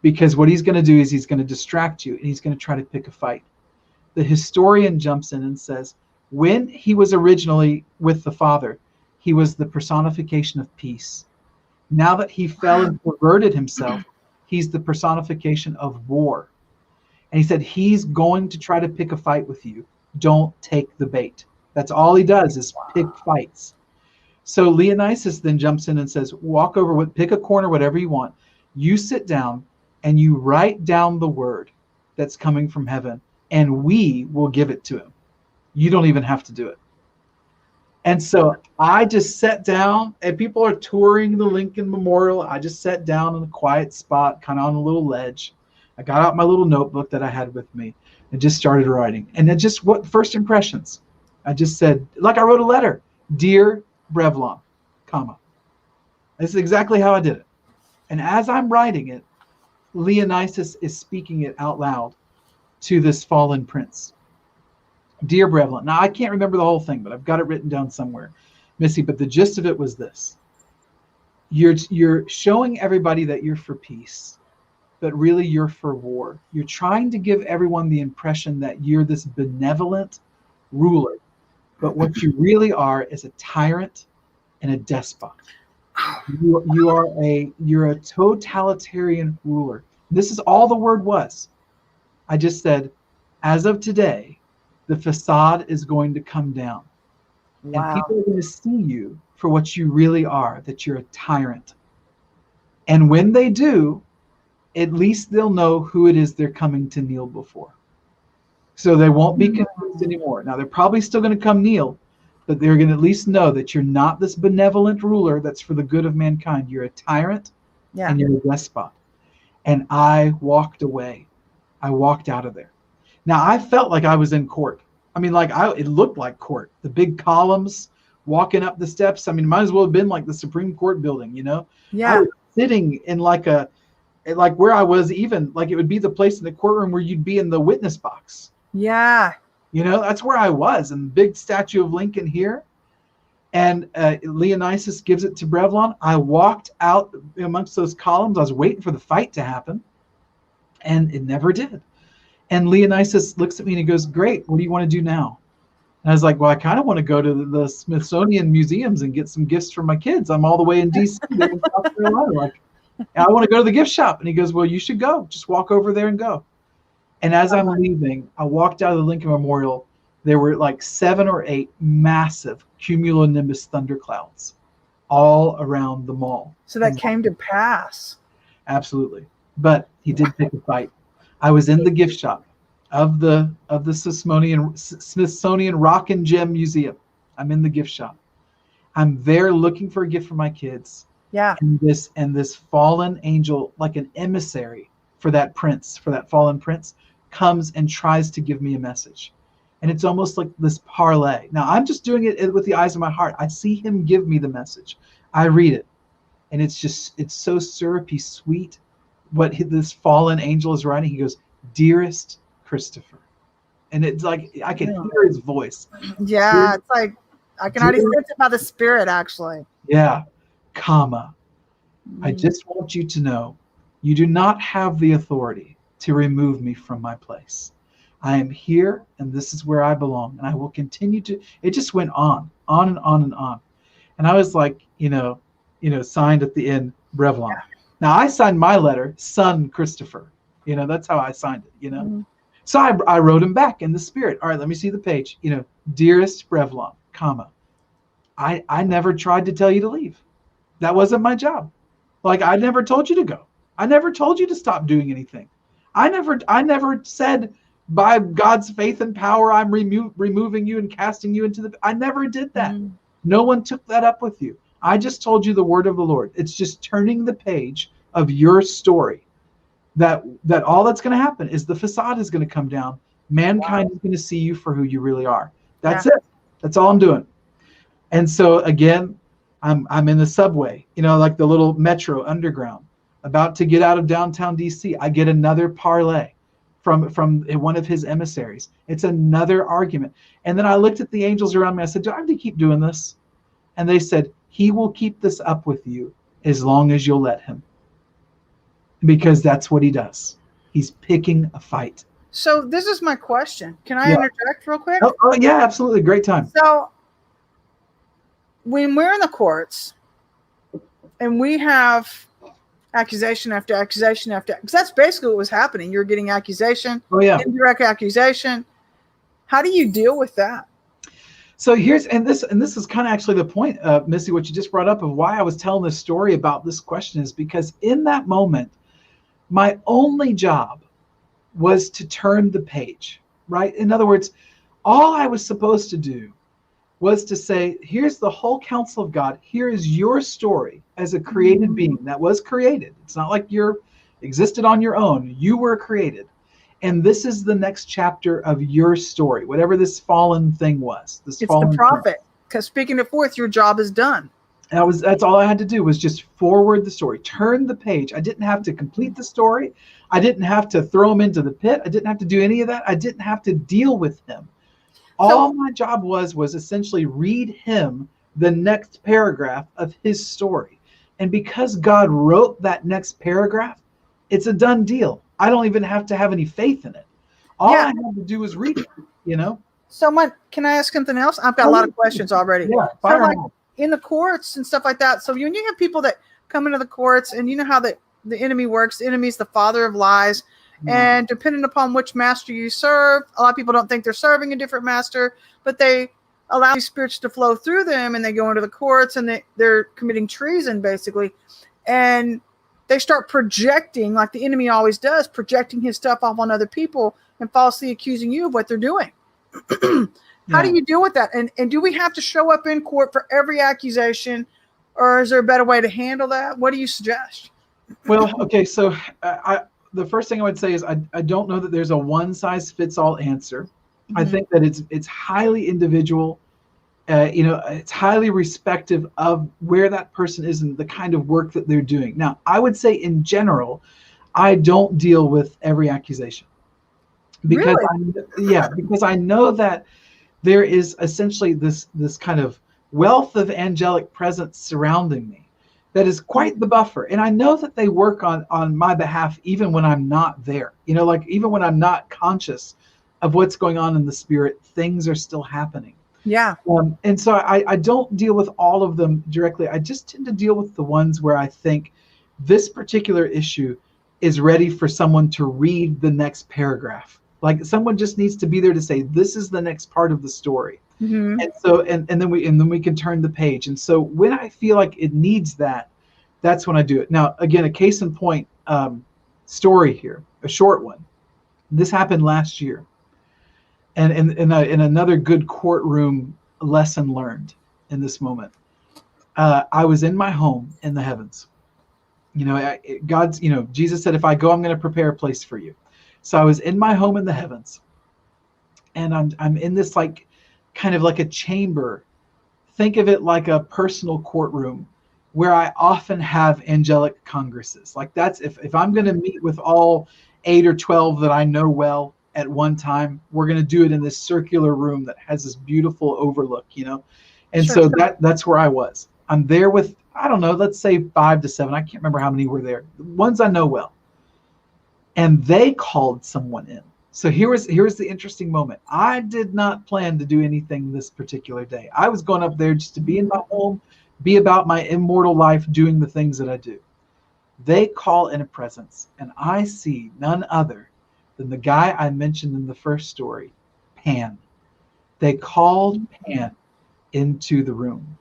because what he's going to do is he's going to distract you, and he's going to try to pick a fight. The historian jumps in and says, when he was originally with the Father, he was the personification of peace. Now that he fell and perverted himself, he's the personification of war. And he said, he's going to try to pick a fight with you. Don't take the bait. That's all he does, is pick fights. So Leonisis then jumps in and says, walk over, pick a corner, whatever you want. You sit down and you write down the word that's coming from heaven, and we will give it to him. You don't even have to do it. And so I just sat down, and people are touring the Lincoln Memorial. I just sat down in a quiet spot, kind of on a little ledge. I got out my little notebook that I had with me and just started writing. And then just what first impressions? I just said, like I wrote a letter, Dear Brevlon, comma. This is exactly how I did it. And as I'm writing it, Leonisis is speaking it out loud to this fallen prince. Dear Brevlon. Now, I can't remember the whole thing, but I've got it written down somewhere, Missy. But the gist of it was this. You're showing everybody that you're for peace, but really you're for war. You're trying to give everyone the impression that you're this benevolent ruler, but what you really are is a tyrant and a despot. You're a totalitarian ruler. This is all the word was. I just said, as of today, the facade is going to come down. Wow. And people are going to see you for what you really are, that you're a tyrant. And when they do, at least they'll know who it is they're coming to kneel before. So they won't be confused anymore. Now, they're probably still going to come kneel, but they're going to at least know that you're not this benevolent ruler that's for the good of mankind. You're a tyrant, and you're a despot. And I walked away. I walked out of there. Now, I felt like I was in court. I mean, it looked like court. The big columns walking up the steps. I mean, it might as well have been like the Supreme Court building, Yeah. I was sitting in like where I was, even like it would be the place in the courtroom where you'd be in the witness box. Yeah. That's where I was, and the big statue of Lincoln here. And Leonisis gives it to Brevlon. I walked out amongst those columns. I was waiting for the fight to happen, and it never did. And Leonisis looks at me and he goes, great, what do you want to do now? And I was like, well, I kind of want to go to the Smithsonian museums and get some gifts for my kids. I'm all the way in D.C. They're in South Carolina. I want to go to the gift shop. And he goes, well, you should go. Just walk over there and go. And as I'm leaving, I walked out of the Lincoln Memorial. There were like 7 or 8 massive cumulonimbus thunderclouds all around the mall. So that came to pass. Absolutely. But he did pick a fight. I was in the gift shop of the Smithsonian Rock and Gem Museum. I'm in the gift shop. I'm there looking for a gift for my kids. Yeah. And this fallen angel, like an emissary for that prince, for that fallen prince, comes and tries to give me a message. And it's almost like this parlay. Now, I'm just doing it with the eyes of my heart. I see him give me the message. I read it. And it's so syrupy sweet what this fallen angel is writing. He goes, "Dearest Christopher." And it's like, I can hear his voice. Yeah, it's like, I can already sense it by the spirit, actually. Yeah, comma. I just want you to know, you do not have the authority to remove me from my place. I am here, and this is where I belong, and I will continue to. It just went on and on and on. And I was like, signed at the end, Brevlon. Yeah. Now, I signed my letter, son Christopher. That's how I signed it, Mm-hmm. So I wrote him back in the spirit. All right, let me see the page. Dearest Brevlon, comma. I never tried to tell you to leave. That wasn't my job. Like, I never told you to go. I never told you to stop doing anything. I never said, by God's faith and power, I'm removing you and casting you into the. I never did that. Mm-hmm. No one took that up with you. I just told you the word of the Lord. It's just turning the page of your story. That all that's going to happen is the facade is going to come down. Mankind is going to see you for who you really are. That's it. That's all I'm doing. And so again, I'm in the subway, like the little metro underground, about to get out of downtown DC. I get another parlay from one of his emissaries. It's another argument. And then I looked at the angels around me. I said, do I have to keep doing this? And they said, he will keep this up with you as long as you'll let him. Because that's what he does. He's picking a fight. So this is my question. Can I interject real quick? Oh, yeah, absolutely. Great time. So when we're in the courts and we have accusation after accusation because that's basically what was happening. You're getting accusation, indirect accusation. How do you deal with that? So this is kind of actually the point, Missy, what you just brought up of why I was telling this story about this question is because in that moment, my only job was to turn the page, right? In other words, all I was supposed to do was to say, here's the whole counsel of God. Here is your story as a created being that was created. It's not like you're existed on your own. You were created. And this is the next chapter of your story, whatever this fallen thing was. It's the prophet. Because speaking it forth, your job is done. That's all I had to do was just forward the story, turn the page. I didn't have to complete the story. I didn't have to throw him into the pit. I didn't have to do any of that. I didn't have to deal with him. All my job was essentially read him the next paragraph of his story. And because God wrote that next paragraph, it's a done deal. I don't even have to have any faith in it. All I have to do is read it, So can I ask something else? I've got a lot of questions already. Yeah, fire on. In the courts and stuff like that. So when you have people that come into the courts and you know how the enemy works, the enemy is the father of lies. Mm-hmm. And depending upon which master you serve, a lot of people don't think they're serving a different master, but they allow these spirits to flow through them and they go into the courts and they're committing treason basically. And they start projecting, like the enemy always does, projecting his stuff off on other people and falsely accusing you of what they're doing. How do you deal with that? And do we have to show up in court for every accusation, or is there a better way to handle that? What do you suggest? Well, okay, so the first thing I would say is I don't know that there's a one-size-fits-all answer. Mm-hmm. I think that it's highly individual. It's highly respective of where that person is and the kind of work that they're doing. Now, I would say in general, I don't deal with every accusation. Because because I know that there is essentially this kind of wealth of angelic presence surrounding me that is quite the buffer. And I know that they work on my behalf even when I'm not there. Like even when I'm not conscious of what's going on in the spirit, things are still happening. Yeah. And so I don't deal with all of them directly. I just tend to deal with the ones where I think this particular issue is ready for someone to read the next paragraph. Like someone just needs to be there to say, this is the next part of the story. Mm-hmm. And so and then we can turn the page. And so when I feel like it needs that, that's when I do it. Now again, a case in point story here, a short one. This happened last year, and in another good courtroom lesson learned in this moment. I was in my home in the heavens. God's, Jesus said, if I go, I'm going to prepare a place for you. So I was in my home in the heavens, and I'm in this kind of like a chamber. Think of it like a personal courtroom where I often have angelic congresses. Like that's if I'm going to meet with all 8 or 12 that I know well at one time, we're going to do it in this circular room that has this beautiful overlook, And Sure. so that's where I was. I'm there with, I don't know, let's say 5 to 7. I can't remember how many were there. The ones I know well. And they called someone in. So here was the interesting moment. I did not plan to do anything this particular day. I was going up there just to be in my home, be about my immortal life, doing the things that I do. They call in a presence, and I see none other than the guy I mentioned in the first story, Pan. They called Pan into the room.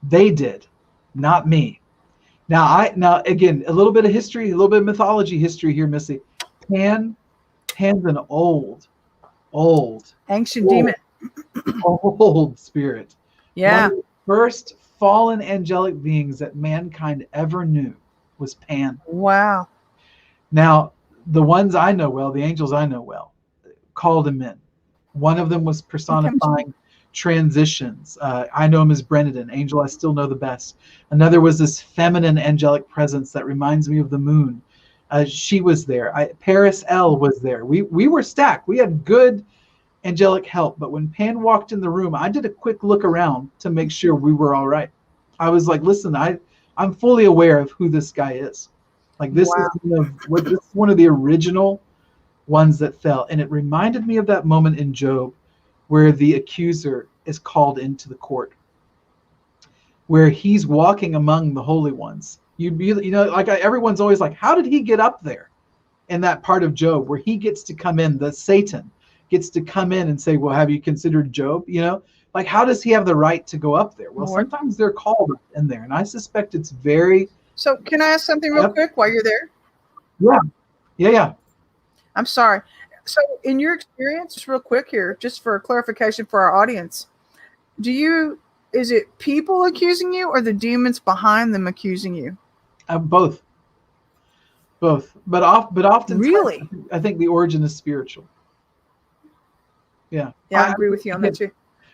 They did, not me. Now again, a little bit of history, a little bit of mythology history here, Missy. Pan's an old Ancient demon. old spirit. Yeah. One of the first fallen angelic beings that mankind ever knew was Pan. Wow. Now, the ones I know well, the angels I know well, called him in. One of them was personifying transitions. I know him as Brennan, angel I still know the best. Another was this feminine angelic presence that reminds me of the moon. She was there. Paris L was there. We were stacked. We had good angelic help. But when Pan walked in the room, I did a quick look around to make sure we were all right. I was like, listen, I'm fully aware of who this guy is. Like this is one of the original ones that fell. And it reminded me of that moment in Job where the accuser is called into the court, where he's walking among the holy ones. Everyone's always like, how did he get up there? In that part of Job where he gets to come in, the Satan gets to come in and say, well, have you considered Job? Like, how does he have the right to go up there? Well, sometimes they're called in there, and I suspect it's very. So can I ask something real quick while you're there? Yeah. I'm sorry. So in your experience, just real quick here, just for clarification for our audience, is it people accusing you or the demons behind them accusing you? Both. But often, really, I think the origin is spiritual. Yeah, I agree with you on that too.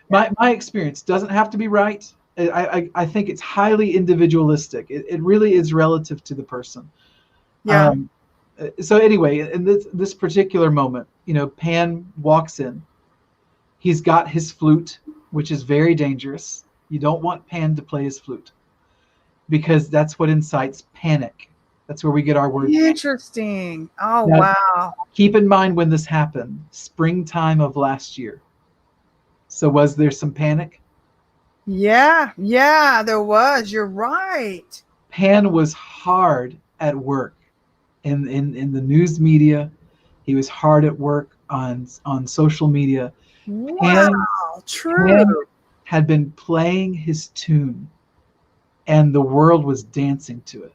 My experience doesn't have to be right. I think it's highly individualistic. It really is relative to the person. Yeah. So anyway, in this particular moment, Pan walks in. He's got his flute, which is very dangerous. You don't want Pan to play his flute because that's what incites panic. That's where we get our word. Interesting. Oh, now, wow. Keep in mind when this happened, springtime of last year. So was there some panic? Yeah, there was. You're right. Pan was hard at work in the news media. He was hard at work on social media. Wow, true. Pan had been playing his tune, and the world was dancing to it.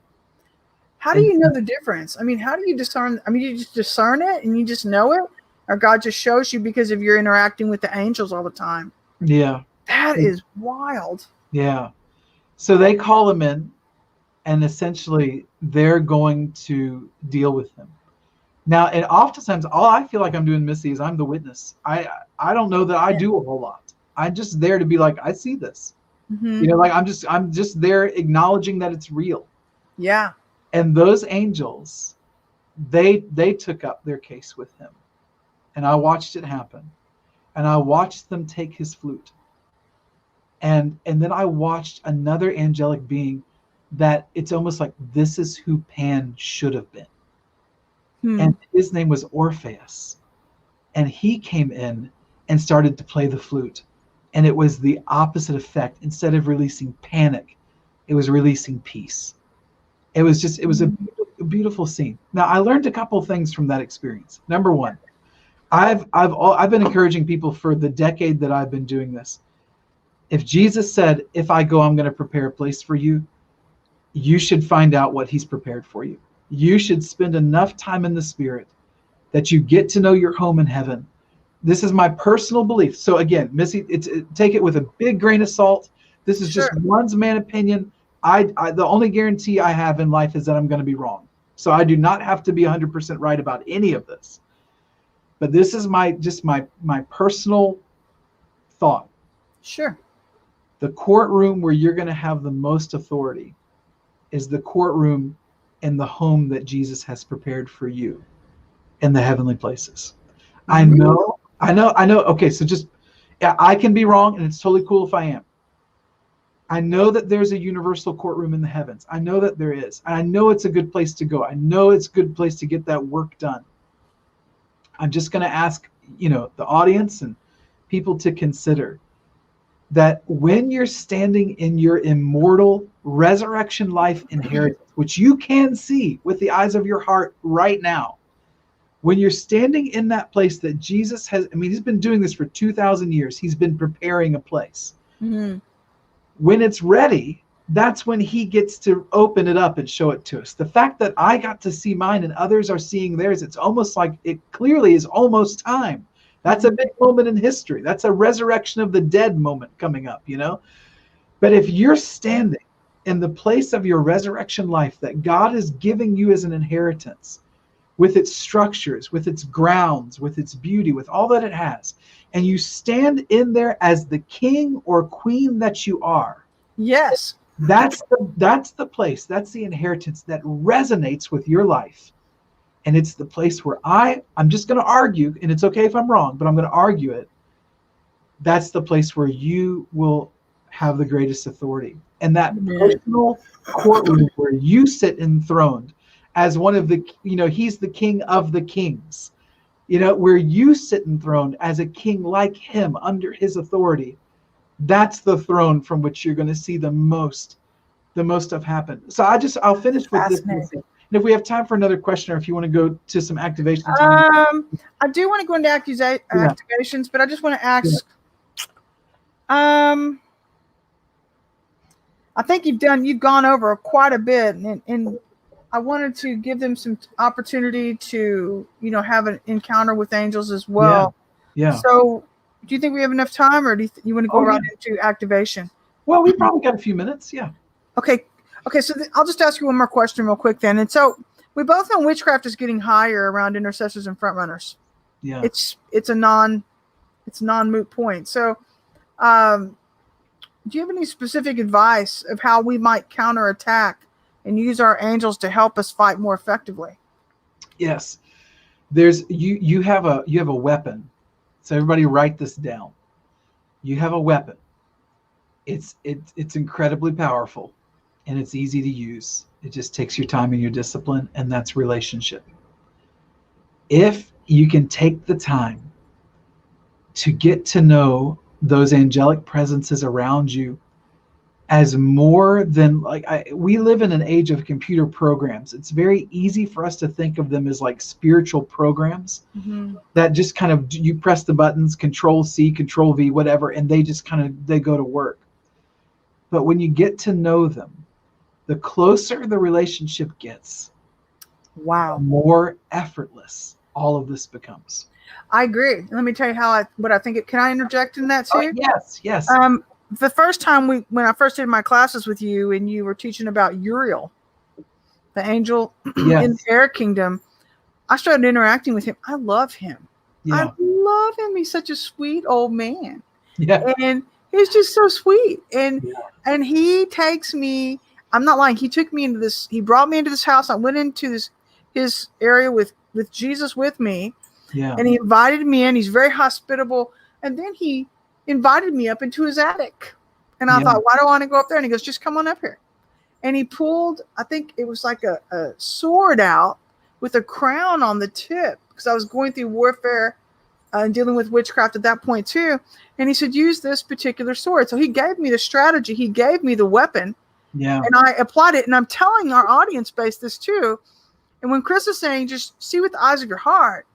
How do you know the difference? I mean, how do you discern? I mean, you just discern it and you just know it? Or God just shows you because of you're interacting with the angels all the time? Yeah. That is wild. Yeah. So they call him in, and essentially they're going to deal with him. Now, and oftentimes all I feel like I'm doing, Missy, is I'm the witness. I don't know that I do a whole lot. I'm just there to be like, I see this. Mm-hmm. Like I'm just there acknowledging that it's real. Yeah. And those angels, they took up their case with him. And I watched it happen. And I watched them take his flute. And then I watched another angelic being that it's almost like this is who Pan should have been. And his name was Orpheus. And he came in and started to play the flute. And it was the opposite effect. Instead of releasing panic, it was releasing peace. It was a beautiful scene. Now, I learned a couple things from that experience. Number one, I've been encouraging people for the decade that I've been doing this. If Jesus said, if I go, I'm going to prepare a place for you, you should find out what he's prepared for you. You should spend enough time in the Spirit that you get to know your home in heaven. This is my personal belief. So again, Missy, take it with a big grain of salt. This is just one's man opinion. The only guarantee I have in life is that I'm going to be wrong. So I do not have to be 100% right about any of this. But this is my personal thought. Sure. The courtroom where you're going to have the most authority is the courtroom in the home that Jesus has prepared for you in the heavenly places. I know. Okay, so I can be wrong, and it's totally cool if I am. I know that there's a universal courtroom in the heavens. I know that there is. And I know it's a good place to go. I know it's a good place to get that work done. I'm just going to ask, the audience and people to consider that when you're standing in your immortal resurrection life inheritance, which you can see with the eyes of your heart right now, when you're standing in that place that Jesus has, he's been doing this for 2,000 years. He's been preparing a place. Mm-hmm. When it's ready, that's when he gets to open it up and show it to us. The fact that I got to see mine and others are seeing theirs, it's almost like it clearly is almost time. That's a big moment in history. That's a resurrection of the dead moment coming up, But if you're standing in the place of your resurrection life that God is giving you as an inheritance, with its structures, with its grounds, with its beauty, with all that it has, and you stand in there as the king or queen that you are. Yes. That's the place, that's the inheritance that resonates with your life. And it's the place where I'm just going to argue, and it's okay if I'm wrong, but I'm going to argue it. That's the place where you will have the greatest authority. And that personal courtroom where you sit enthroned as one of the, he's the king of the kings, where you sit enthroned as a king like him under his authority. That's the throne from which you're going to see the most of happen. So I'll finish with this. And if we have time for another question, or if you want to go to some activations. I do want to go into activations, but I just want to ask, I think you've gone over quite a bit, and I wanted to give them some opportunity to, have an encounter with angels as well. Yeah. So do you think we have enough time, or do you want to go right into activation? Well, we probably got a few minutes. Yeah. Okay. So I'll just ask you one more question real quick then. And so we both know witchcraft is getting higher around intercessors and front runners. Yeah. It's a non-moot point. So do you have any specific advice of how we might counterattack and use our angels to help us fight more effectively? Yes. There's you have a weapon. So everybody write this down. You have a weapon. It's incredibly powerful. And it's easy to use. It just takes your time and your discipline, and that's relationship. If you can take the time to get to know those angelic presences around you as more than we live in an age of computer programs. It's very easy for us to think of them as like spiritual programs that just kind of, you press the buttons, Control C, Control V, whatever, and they just they go to work. But when you get to know them, the closer the relationship gets, more effortless all of this becomes. I agree. Let me tell you what I think. Can I interject in that too? Yes. The first time when I first did my classes with you, and you were teaching about Uriel, the angel in the air kingdom, I started interacting with him. I love him. Yeah. I love him. He's such a sweet old man. Yeah. And he's just so sweet. And he takes me. I'm not lying. He took me into this. He brought me into this house. I went into his area with Jesus with me. Yeah. And he invited me in. He's very hospitable. And then he invited me up into his attic. And I thought, why do I want to go up there? And he goes, just come on up here. And he pulled, I think it was like a sword out with a crown on the tip, because I was going through warfare and dealing with witchcraft at that point too. And he said, use this particular sword. So he gave me the strategy. He gave me the weapon. Yeah. And I applied it. And I'm telling our audience base this too. And when Chris is saying, just see with the eyes of your heart,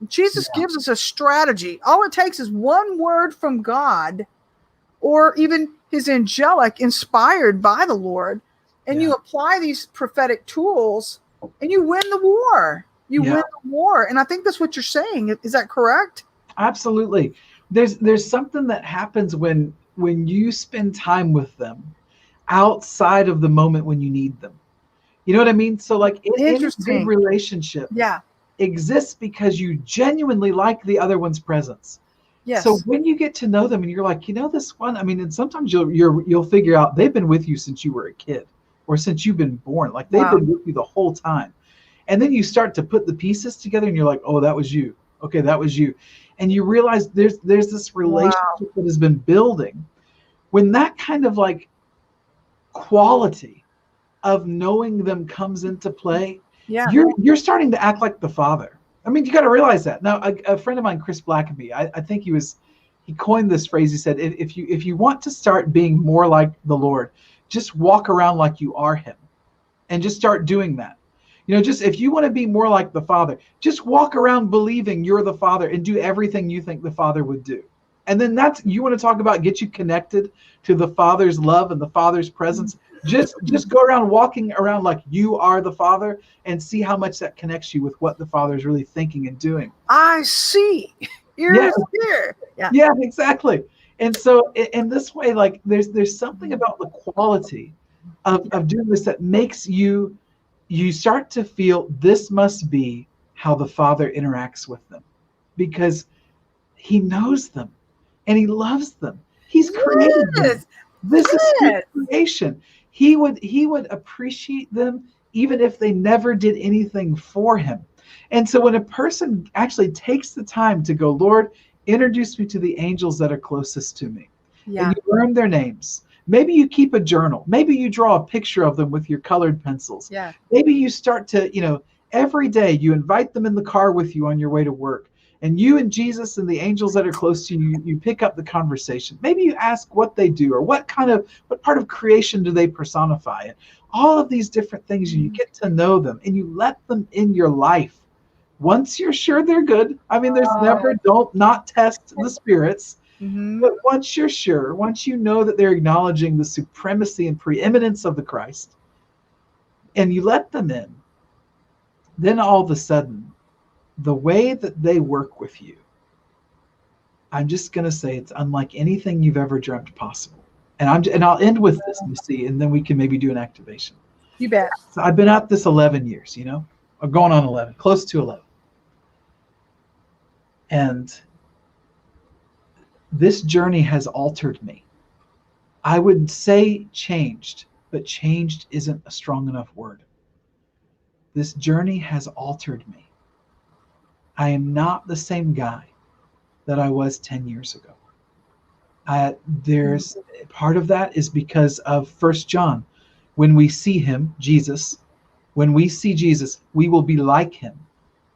Jesus gives us a strategy. All it takes is one word from God or even his angelic, inspired by the Lord, and Yeah. you apply these prophetic tools and you win the war. You Yeah. win the war. And I think that's what you're saying. Is that correct? Absolutely. There's something that happens when you spend time with them outside of the moment when you need them. You know what I mean? So like any good Interesting. relationship Yeah. exists because you genuinely like the other one's presence. Yes. So when you get to know them and you're like, you know, this one, I mean, and sometimes you'll figure out they've been with you since you were a kid or since you've been born. Like they've Wow. been with you the whole time. And then you start to put the pieces together and you're like, oh, that was you. Okay, that was you. And you realize there's this relationship that has been building. When that kind of like quality of knowing them comes into play, Yeah. you're starting to act like the father. I mean, you got to realize that. Now, a friend of mine, Chris Blackaby, I think he coined this phrase. He said, if you want to start being more like the Lord, just walk around like you are him, and just start doing that. You know, just if you want to be more like the Father, just walk around believing you're the Father and do everything you think the Father would do. And then you want to talk about get you connected to the Father's love and the Father's presence. Just go around walking around like you are the Father and see how much that connects you with what the Father is really thinking and doing. I see. Ears here. Yeah. Yeah, exactly. And so in this way, like there's something about the quality of doing this that makes you start to feel this must be how the Father interacts with them, because he knows them and he loves them. He's created them. This is his creation. He would appreciate them even if they never did anything for him. And so when a person actually takes the time to go, Lord, introduce me to the angels that are closest to me. Yeah. And you learn their names. Maybe you keep a journal. Maybe you draw a picture of them with your colored pencils. Yeah. Maybe you start to, every day you invite them in the car with you on your way to work. And you and Jesus and the angels that are close to you, you pick up the conversation. Maybe you ask what they do or what part of creation do they personify. And all of these different things, you get to know them and you let them in your life. Once you're sure they're good. I mean, don't not test the spirits. Mm-hmm. But once you're sure, once you know that they're acknowledging the supremacy and preeminence of the Christ, and you let them in, then all of a sudden, the way that they work with you, I'm just going to say it's unlike anything you've ever dreamt possible. And I'll end with this, you see, and then we can maybe do an activation. You bet. So I've been at this 11 years, I'm going on 11, close to 11. And this journey has altered me. I would say changed, but changed isn't a strong enough word. This journey has altered me. I am not the same guy that I was 10 years ago. There's part of that is because of 1 John. When we see him, Jesus, when we see Jesus, we will be like him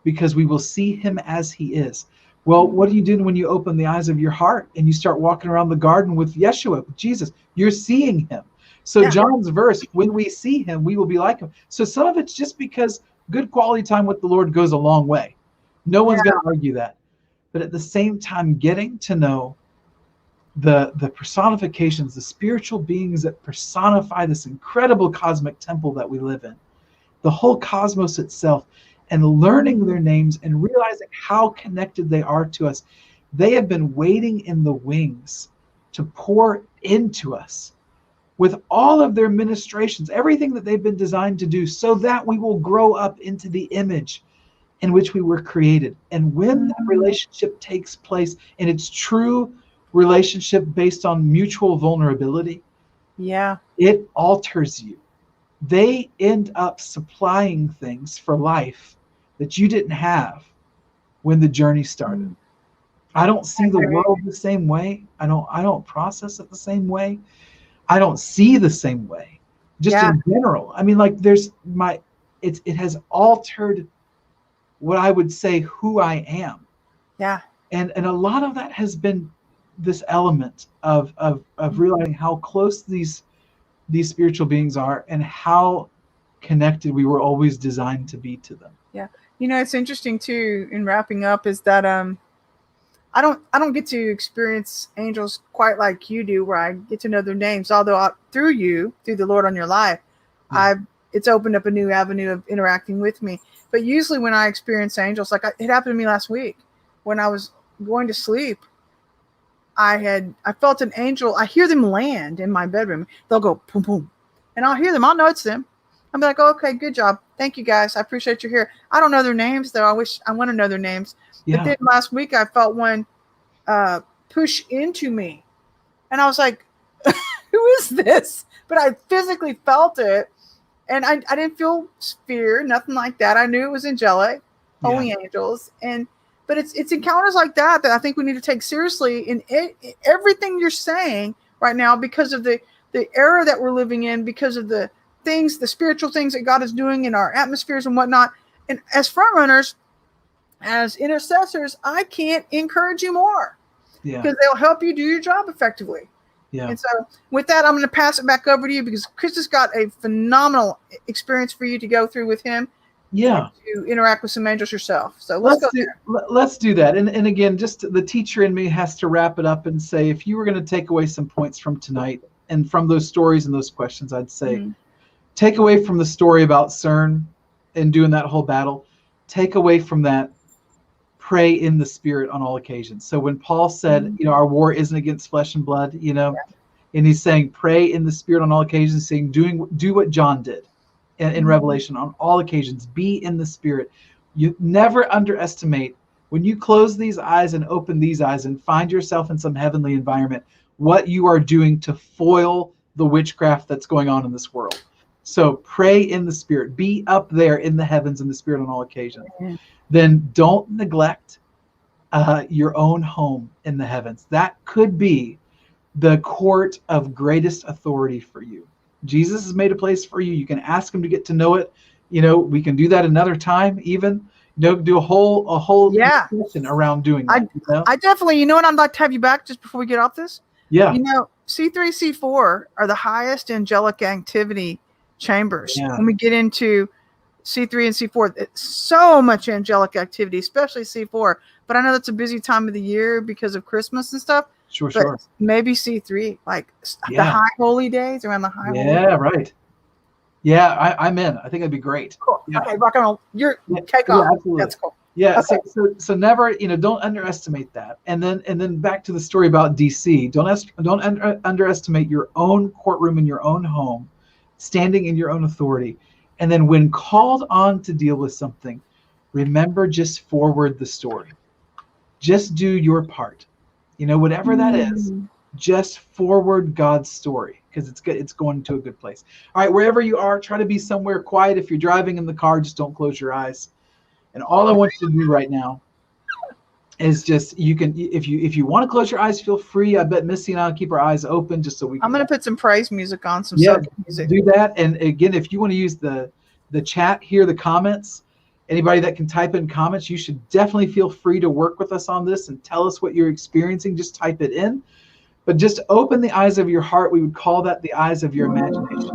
because we will see him as he is. Well, what are you doing when you open the eyes of your heart and you start walking around the garden with Yeshua, with Jesus? You're seeing him. So John's verse, when we see him, we will be like him. So some of it's just because good quality time with the Lord goes a long way. No one's going to argue that. But at the same time, getting to know the personifications, the spiritual beings that personify this incredible cosmic temple that we live in, the whole cosmos itself, and learning their names and realizing how connected they are to us. They have been waiting in the wings to pour into us with all of their ministrations, everything that they've been designed to do, so that we will grow up into the image in which we were created. And when that relationship takes place, and it's true relationship based on mutual vulnerability, it alters you. They end up supplying things for life that you didn't have when the journey started. I don't see the world the same way. I don't process it the same way. I don't see the same way. Just in general. I mean, like it has altered what I would say who I am. Yeah. And a lot of that has been this element of realizing how close these spiritual beings are and how connected we were always designed to be to them. Yeah. It's interesting too, in wrapping up, is that I don't get to experience angels quite like you do, where I get to know their names. Although through the Lord on your life, Yeah. it's opened up a new avenue of interacting with me. But usually when I experience angels, it happened to me last week when I was going to sleep. I felt an angel. I hear them land in my bedroom. They'll go boom boom, and I'll hear them. I'll know it's them. I'll be like, oh, okay, good job. Thank you guys. I appreciate you here. I don't know their names though. I want to know their names. But Yeah. then last week I felt one push into me, and I was like, who is this? But I physically felt it, and I didn't feel fear, nothing like that. I knew it was angelic, holy angels, but it's encounters like that I think we need to take seriously in everything you're saying right now, because of the era that we're living in, because of the spiritual things that God is doing in our atmospheres and whatnot. And as front runners, as intercessors, I can't encourage you more, because they'll help you do your job effectively. Yeah. And so with that, I'm going to pass it back over to you, because Chris has got a phenomenal experience for you to go through with him. Yeah. To interact with some angels yourself. So let's do that. And again, just the teacher in me has to wrap it up and say, if you were going to take away some points from tonight and from those stories and those questions, I'd say, take away from the story about CERN and doing that whole battle, take away from that, pray in the Spirit on all occasions. So when Paul said, our war isn't against flesh and blood, and he's saying, pray in the Spirit on all occasions, saying, do what John did in Revelation on all occasions, be in the Spirit. You never underestimate, when you close these eyes and open these eyes and find yourself in some heavenly environment, what you are doing to foil the witchcraft that's going on in this world. So pray in the Spirit, be up there in the heavens in the Spirit on all occasions. Then don't neglect your own home in the heavens. That could be the court of greatest authority for you. Jesus has made a place for you. You can ask him to get to know it. We can do that another time, even, do a whole discussion around doing that. I definitely, what, I'd like to have you back just before we get off this. Yeah. C3, C4 are the highest angelic activity chambers. Yeah. When we get into C3 and C4, it's so much angelic activity, especially C4. But I know that's a busy time of the year because of Christmas and stuff. Sure. Maybe C3, the high holy days, around the high holy days. Yeah, right. Yeah, I'm in. I think that'd be great. Cool. Yeah. Okay, rock and roll. Take off. Absolutely. That's cool. Yeah. Okay. So never, don't underestimate that. And then back to the story about DC. Don't underestimate your own courtroom in your own home, standing in your own authority. And then when called on to deal with something, remember, just forward the story. Just do your part. Whatever that is, just forward God's story, because it's going to a good place. All right, wherever you are, try to be somewhere quiet. If you're driving in the car, just don't close your eyes. And all I want you to do right now is just, you can, if you want to close your eyes, feel free. I bet Missy and I'll keep our eyes open just so we can. I'm going to put some praise music on, some music. Do that. And again, if you want to use the chat here, the comments, anybody that can type in comments, you should definitely feel free to work with us on this and tell us what you're experiencing. Just type it in. But just open the eyes of your heart. We would call that the eyes of your imagination.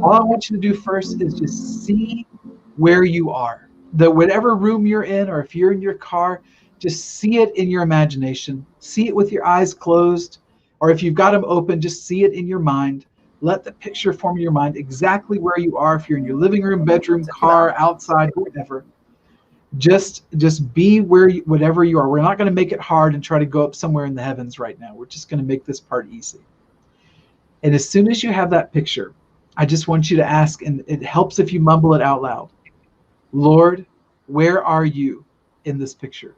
All I want you to do first is just see where you are. Whatever room you're in, or if you're in your car, just see it in your imagination. See it with your eyes closed, or if you've got them open, just see it in your mind. Let the picture form in your mind exactly where you are. If you're in your living room, bedroom, car, outside, whatever. Just be whatever you are. We're not going to make it hard and try to go up somewhere in the heavens right now. We're just going to make this part easy. And as soon as you have that picture, I just want you to ask, and it helps if you mumble it out loud. Lord, where are you in this picture?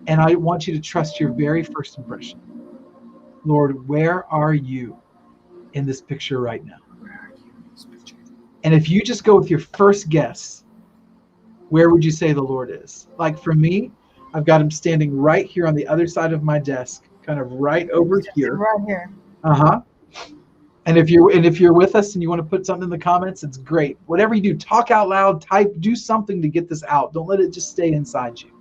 And I want you to trust your very first impression. Lord, where are you in this picture right now? And if you just go with your first guess, where would you say the Lord is? Like for me, I've got him standing right here on the other side of my desk, kind of right over here. Right here. And if you're with us and you want to put something in the comments, it's great. Whatever you do, talk out loud, type, do something to get this out. Don't let it just stay inside you.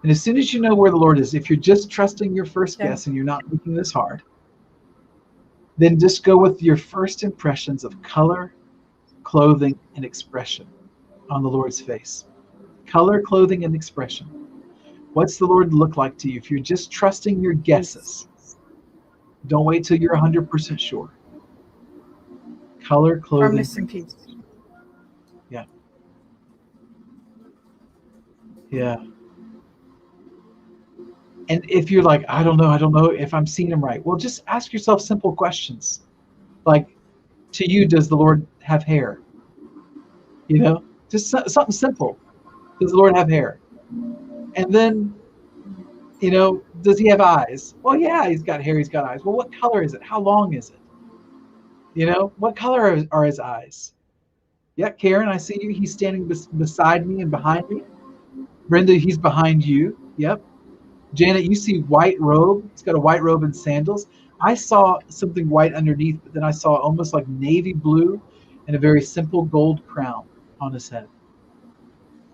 And as soon as you know where the Lord is, if you're just trusting your first guess and you're not making this hard, then just go with your first impressions of color, clothing, and expression on the Lord's face. Color, clothing, and expression. What's the Lord look like to you? If you're just trusting your guesses, don't wait till you're 100% sure. Color, clothing. Firmness and peace. Yeah. Yeah. And if you're like, I don't know if I'm seeing him right. Well, just ask yourself simple questions. Like, to you, does the Lord have hair? You know, just something simple. Does the Lord have hair? And then, you know, does he have eyes? Well, yeah, he's got hair, he's got eyes. Well, what color is it? How long is it? You know, what color are his eyes? Yeah, Karen, I see you. He's standing beside me and behind me. Brenda, he's behind you. Yep. Janet, you see white robe. He's got a white robe and sandals. I saw something white underneath, but then I saw almost like navy blue and a very simple gold crown on his head.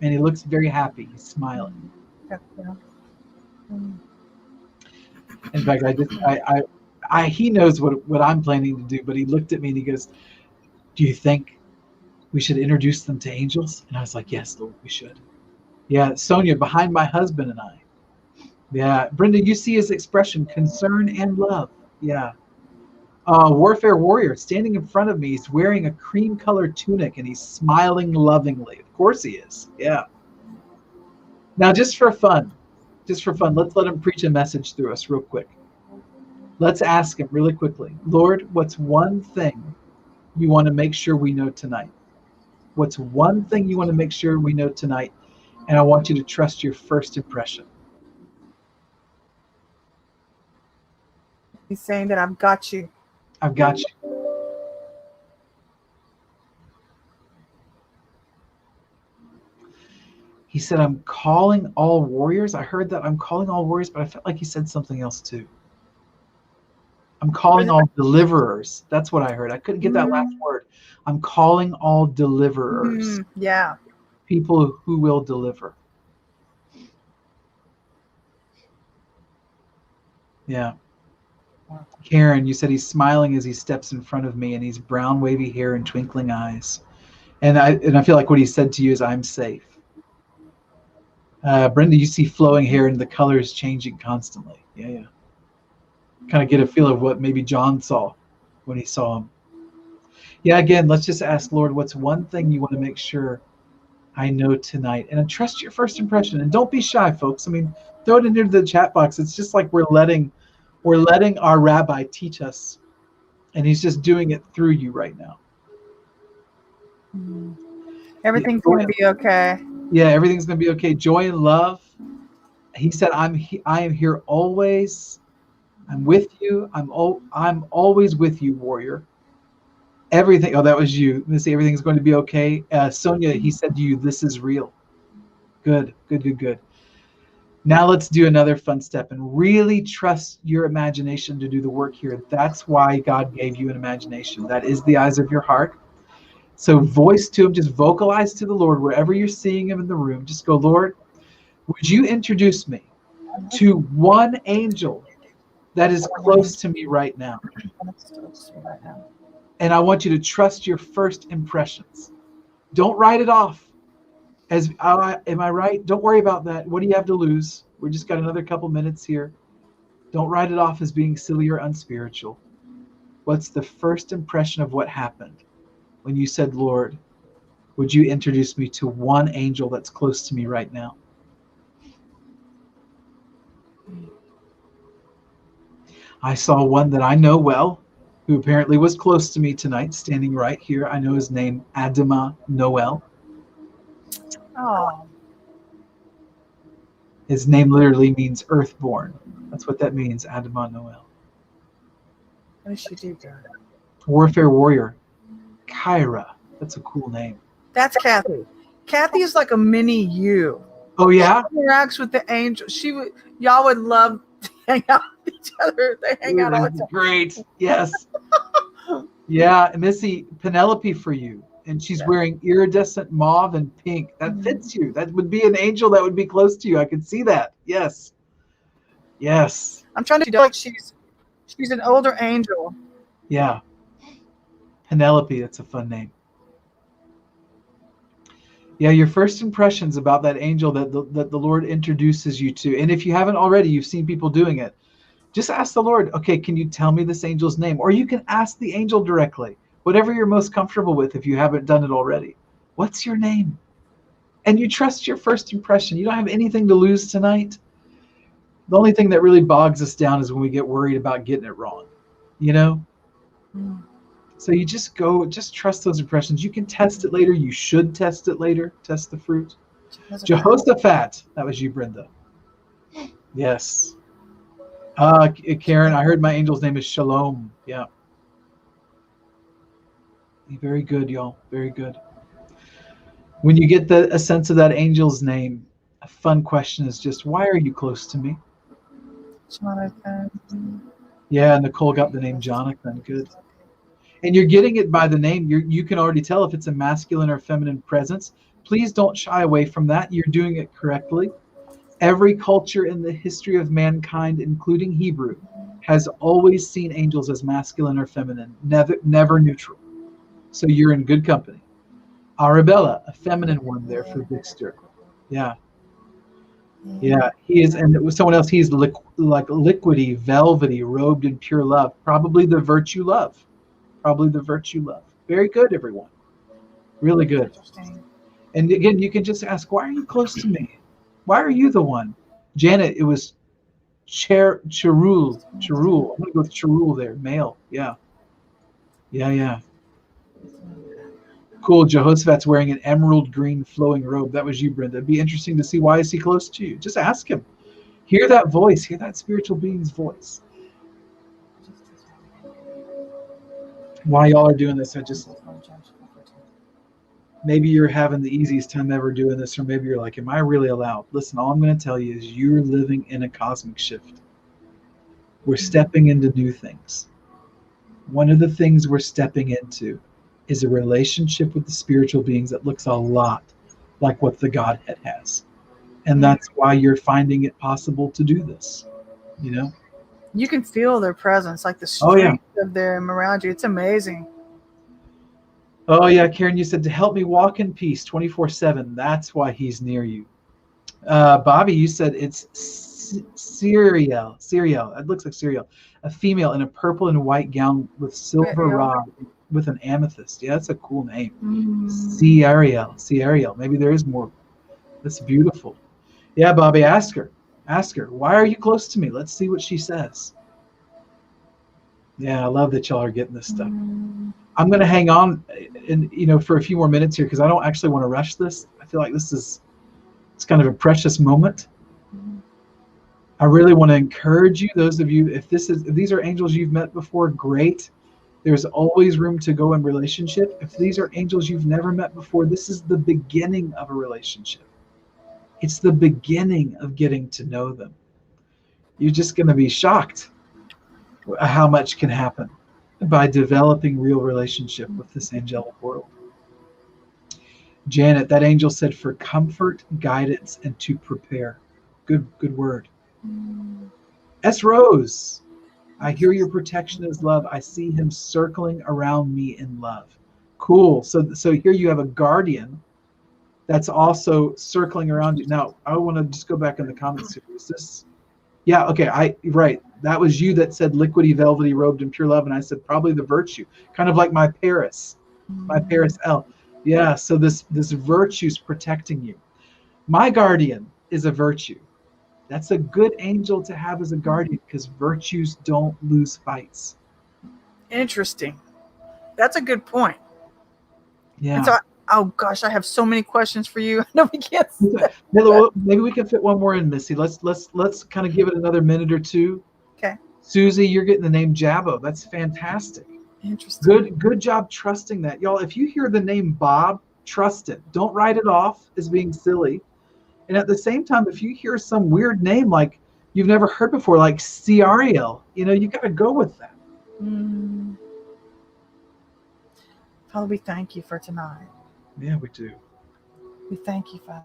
And he looks very happy. He's smiling. In fact, he knows what I'm planning to do, but he looked at me and he goes, do you think we should introduce them to angels? And I was like, yes, Lord, we should. Yeah, Sonia, behind my husband and I. Yeah, Brenda, you see his expression, concern and love. Yeah. Warfare warrior, standing in front of me. He's wearing a cream-colored tunic and he's smiling lovingly. Of course he is. Yeah. Now, just for fun, let's let him preach a message through us real quick. Let's ask him really quickly. Lord, what's one thing you want to make sure we know tonight? What's one thing you want to make sure we know tonight? And I want you to trust your first impression. He's saying that I've got you. I've got you. He said, I'm calling all warriors. I heard that I'm calling all warriors, but I felt like he said something else too. I'm calling all deliverers. That's what I heard. I couldn't get that last word. I'm calling all deliverers. Yeah. People who will deliver. Yeah. Karen, you said he's smiling as he steps in front of me, and he's brown, wavy hair and twinkling eyes. And I feel like what he said to you is, I'm safe. Brenda, you see flowing hair and the color is changing constantly. Yeah. Kind of get a feel of what maybe John saw when he saw him. Yeah, again, let's just ask, Lord, what's one thing you want to make sure I know tonight? And trust your first impression. And don't be shy, folks. I mean, throw it into the chat box. It's just like we're letting our rabbi teach us. And he's just doing it through you right now. Everything's going to be okay. Yeah, everything's going to be okay. Joy and love. He said, I am here always. I'm with you. I'm always with you, warrior. Everything. Oh, that was you. Let's see. Everything's going to be okay. Sonia, he said to you, this is real. Good. Now let's do another fun step and really trust your imagination to do the work here. That's why God gave you an imagination. That is the eyes of your heart. So voice to him, just vocalize to the Lord wherever you're seeing him in the room. Just go, Lord, would you introduce me to one angel that is close to me right now? And I want you to trust your first impressions. Don't write it off as, am I right? Don't worry about that. What do you have to lose? We just got another couple minutes here. Don't write it off as being silly or unspiritual. What's the first impression of what happened when you said, Lord, would you introduce me to one angel that's close to me right now? I saw one that I know well, who apparently was close to me tonight, standing right here. I know his name, Adama Noel. Oh. His name literally means earthborn. That's what that means, Adama Noel. What does she do, God? Warfare warrior. Kyra. That's a cool name. That's Kathy. Kathy is like a mini you. Oh, yeah? She interacts with the angel. Y'all would love to hang out with each other. They hang out all the time. Great. Yes. Yeah, Missy, Penelope for you. And she's wearing iridescent mauve and pink. That fits you. That would be an angel that would be close to you. I could see that. Yes. I'm trying to feel like she's an older angel. Yeah. Penelope, that's a fun name. Yeah, your first impressions about that angel that the Lord introduces you to. And if you haven't already, you've seen people doing it. Just ask the Lord, okay, can you tell me this angel's name? Or you can ask the angel directly, whatever you're most comfortable with if you haven't done it already. What's your name? And you trust your first impression. You don't have anything to lose tonight. The only thing that really bogs us down is when we get worried about getting it wrong, you know? Mm. So you just trust those impressions. You can test it later. You should test it later. Test the fruit. Jehoshaphat. That was you, Brenda. Yes. Karen, I heard my angel's name is Shalom. Yeah. Very good, y'all. Very good. When you get a sense of that angel's name, a fun question is just, why are you close to me? Jonathan. Yeah, Nicole got the name Jonathan. Good. And you're getting it by the name. You can already tell if it's a masculine or feminine presence. Please don't shy away from that. You're doing it correctly. Every culture in the history of mankind, including Hebrew, has always seen angels as masculine or feminine, never neutral. So you're in good company. Arabella, a feminine one there for Victor. Yeah. Yeah, he is, and it was someone else. He's like liquidy, velvety, robed in pure love. Probably the virtue love. Probably the virtue love. Very good, everyone. Really good. And again, you can just ask, why are you close to me? Why are you the one? Janet, it was Cherul. I'm going to go with Cherul there. Male. Yeah. Yeah. Cool. Jehoshaphat's wearing an emerald green flowing robe. That was you, Brenda. It'd be interesting to see, why is he close to you? Just ask him. Hear that voice. Hear that spiritual being's voice. Why y'all are doing this, maybe you're having the easiest time ever doing this, or maybe you're like, am I really allowed? Listen, all I'm going to tell you is you're living in a cosmic shift. We're stepping into new things. One of the things we're stepping into is a relationship with the spiritual beings that looks a lot like what the Godhead has. And that's why you're finding it possible to do this, you know? You can feel their presence, like the strength of them around you. It's amazing. Oh, yeah, Karen, you said to help me walk in peace 24/7. That's why he's near you. Bobby, you said it's Cereal. It looks like cereal. A female in a purple and white gown with silver rod with an amethyst. Yeah, that's a cool name. Cereal. Maybe there is more. That's beautiful. Yeah, Bobby, ask her. Why are you close to me? Let's see what she says. Yeah, I love that y'all are getting this stuff. I'm going to hang on for a few more minutes here because I don't actually want to rush this. I feel like it's kind of a precious moment. I really want to encourage you, those of you, if these are angels you've met before, great. There's always room to go in relationship. If these are angels you've never met before, this is the beginning of a relationship. It's the beginning of getting to know them. You're just going to be shocked how much can happen by developing real relationship with this angelic world. Janet, that angel said for comfort, guidance, and to prepare. Good word. S. Rose, I hear your protection is love. I see him circling around me in love. Cool. So here you have a guardian that's also circling around you. Now, I want to just go back in the comments here. Is this? Yeah, okay. Right. That was you that said liquidy, velvety, robed in pure love. And I said probably the virtue, kind of like my Paris L. Yeah, so this virtue's protecting you. My guardian is a virtue. That's a good angel to have as a guardian because virtues don't lose fights. Interesting. That's a good point. Yeah. And so, oh gosh, I have so many questions for you. No, we can't. Maybe we can fit one more in, Missy. Let's kind of give it another minute or two. Okay. Susie, you're getting the name Jabbo. That's fantastic. Interesting. Good job trusting that. Y'all, if you hear the name Bob, trust it. Don't write it off as being silly. And at the same time, if you hear some weird name like you've never heard before, like Ciariel, you got to go with that. Father, we thank you for tonight. Yeah, we do. We thank you, Father.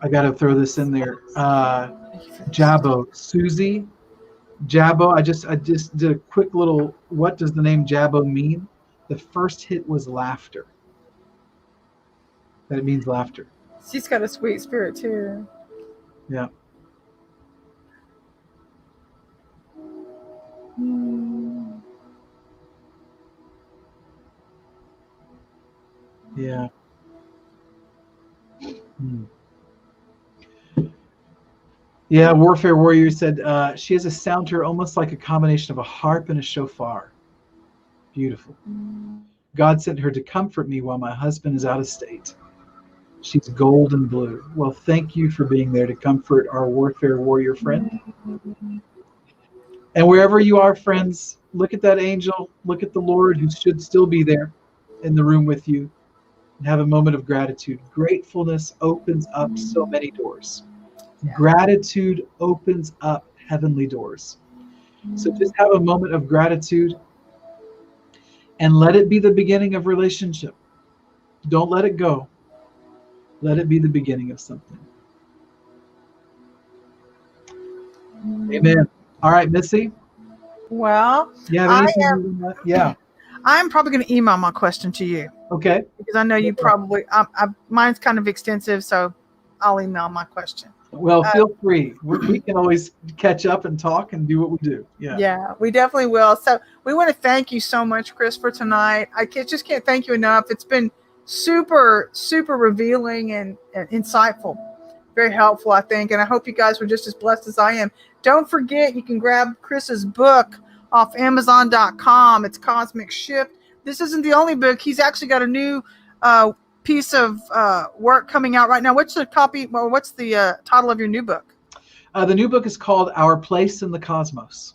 I got to throw this in there. Jabbo, Susie, Jabbo. I just did a quick little. What does the name Jabbo mean? The first hit was laughter. that it means laughter. She's got a sweet spirit too. Yeah. Yeah. Yeah, Warfare Warrior said she has a sound to her almost like a combination of a harp and a shofar. Beautiful. God sent her to comfort me while my husband is out of state. She's gold and blue. Well, thank you for being there to comfort our Warfare Warrior friend. And wherever you are, friends, look at that angel. Look at the Lord who should still be there in the room with you. And have a moment of gratitude. Gratefulness opens up so many doors. Gratitude opens up heavenly doors. So just have a moment of gratitude and let it be the beginning of relationship. Don't let it go. Let it be the beginning of something. Amen. All right, Missy. Well, Yeah. I'm probably going to email my question to you. Okay. Because I know you probably, mine's kind of extensive, so I'll email my question. Well, feel free. We can always catch up and talk and do what we do. Yeah. Yeah, we definitely will. So we want to thank you so much, Chris, for tonight. I just can't thank you enough. It's been super, super revealing and insightful. Very helpful, I think. And I hope you guys were just as blessed as I am. Don't forget, you can grab Chris's book off Amazon.com. It's Cosmic Shift. This isn't the only book. He's actually got a new piece of work coming out right now. What's the title of your new book? The new book is called Our Place in the Cosmos.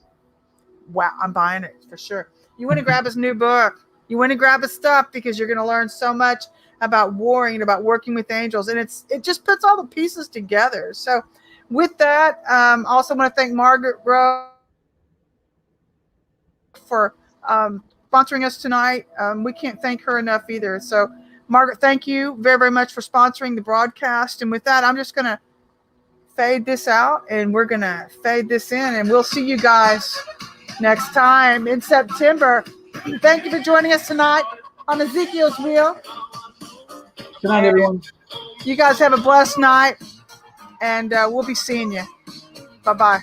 Wow, I'm buying it for sure. You want to grab his new book. You want to grab his stuff because you're going to learn so much about warring and about working with angels. And it just puts all the pieces together. So with that, I also want to thank Margaret Rowe for sponsoring us tonight. We can't thank her enough either. So Margaret, thank you very, very much for sponsoring the broadcast. And with that, I'm just going to fade this out and we're going to fade this in, and we'll see you guys next time in September. Thank you for joining us tonight on Ezekiel's Wheel. Good night, everyone. You guys have a blessed night, and we'll be seeing you. Bye-bye.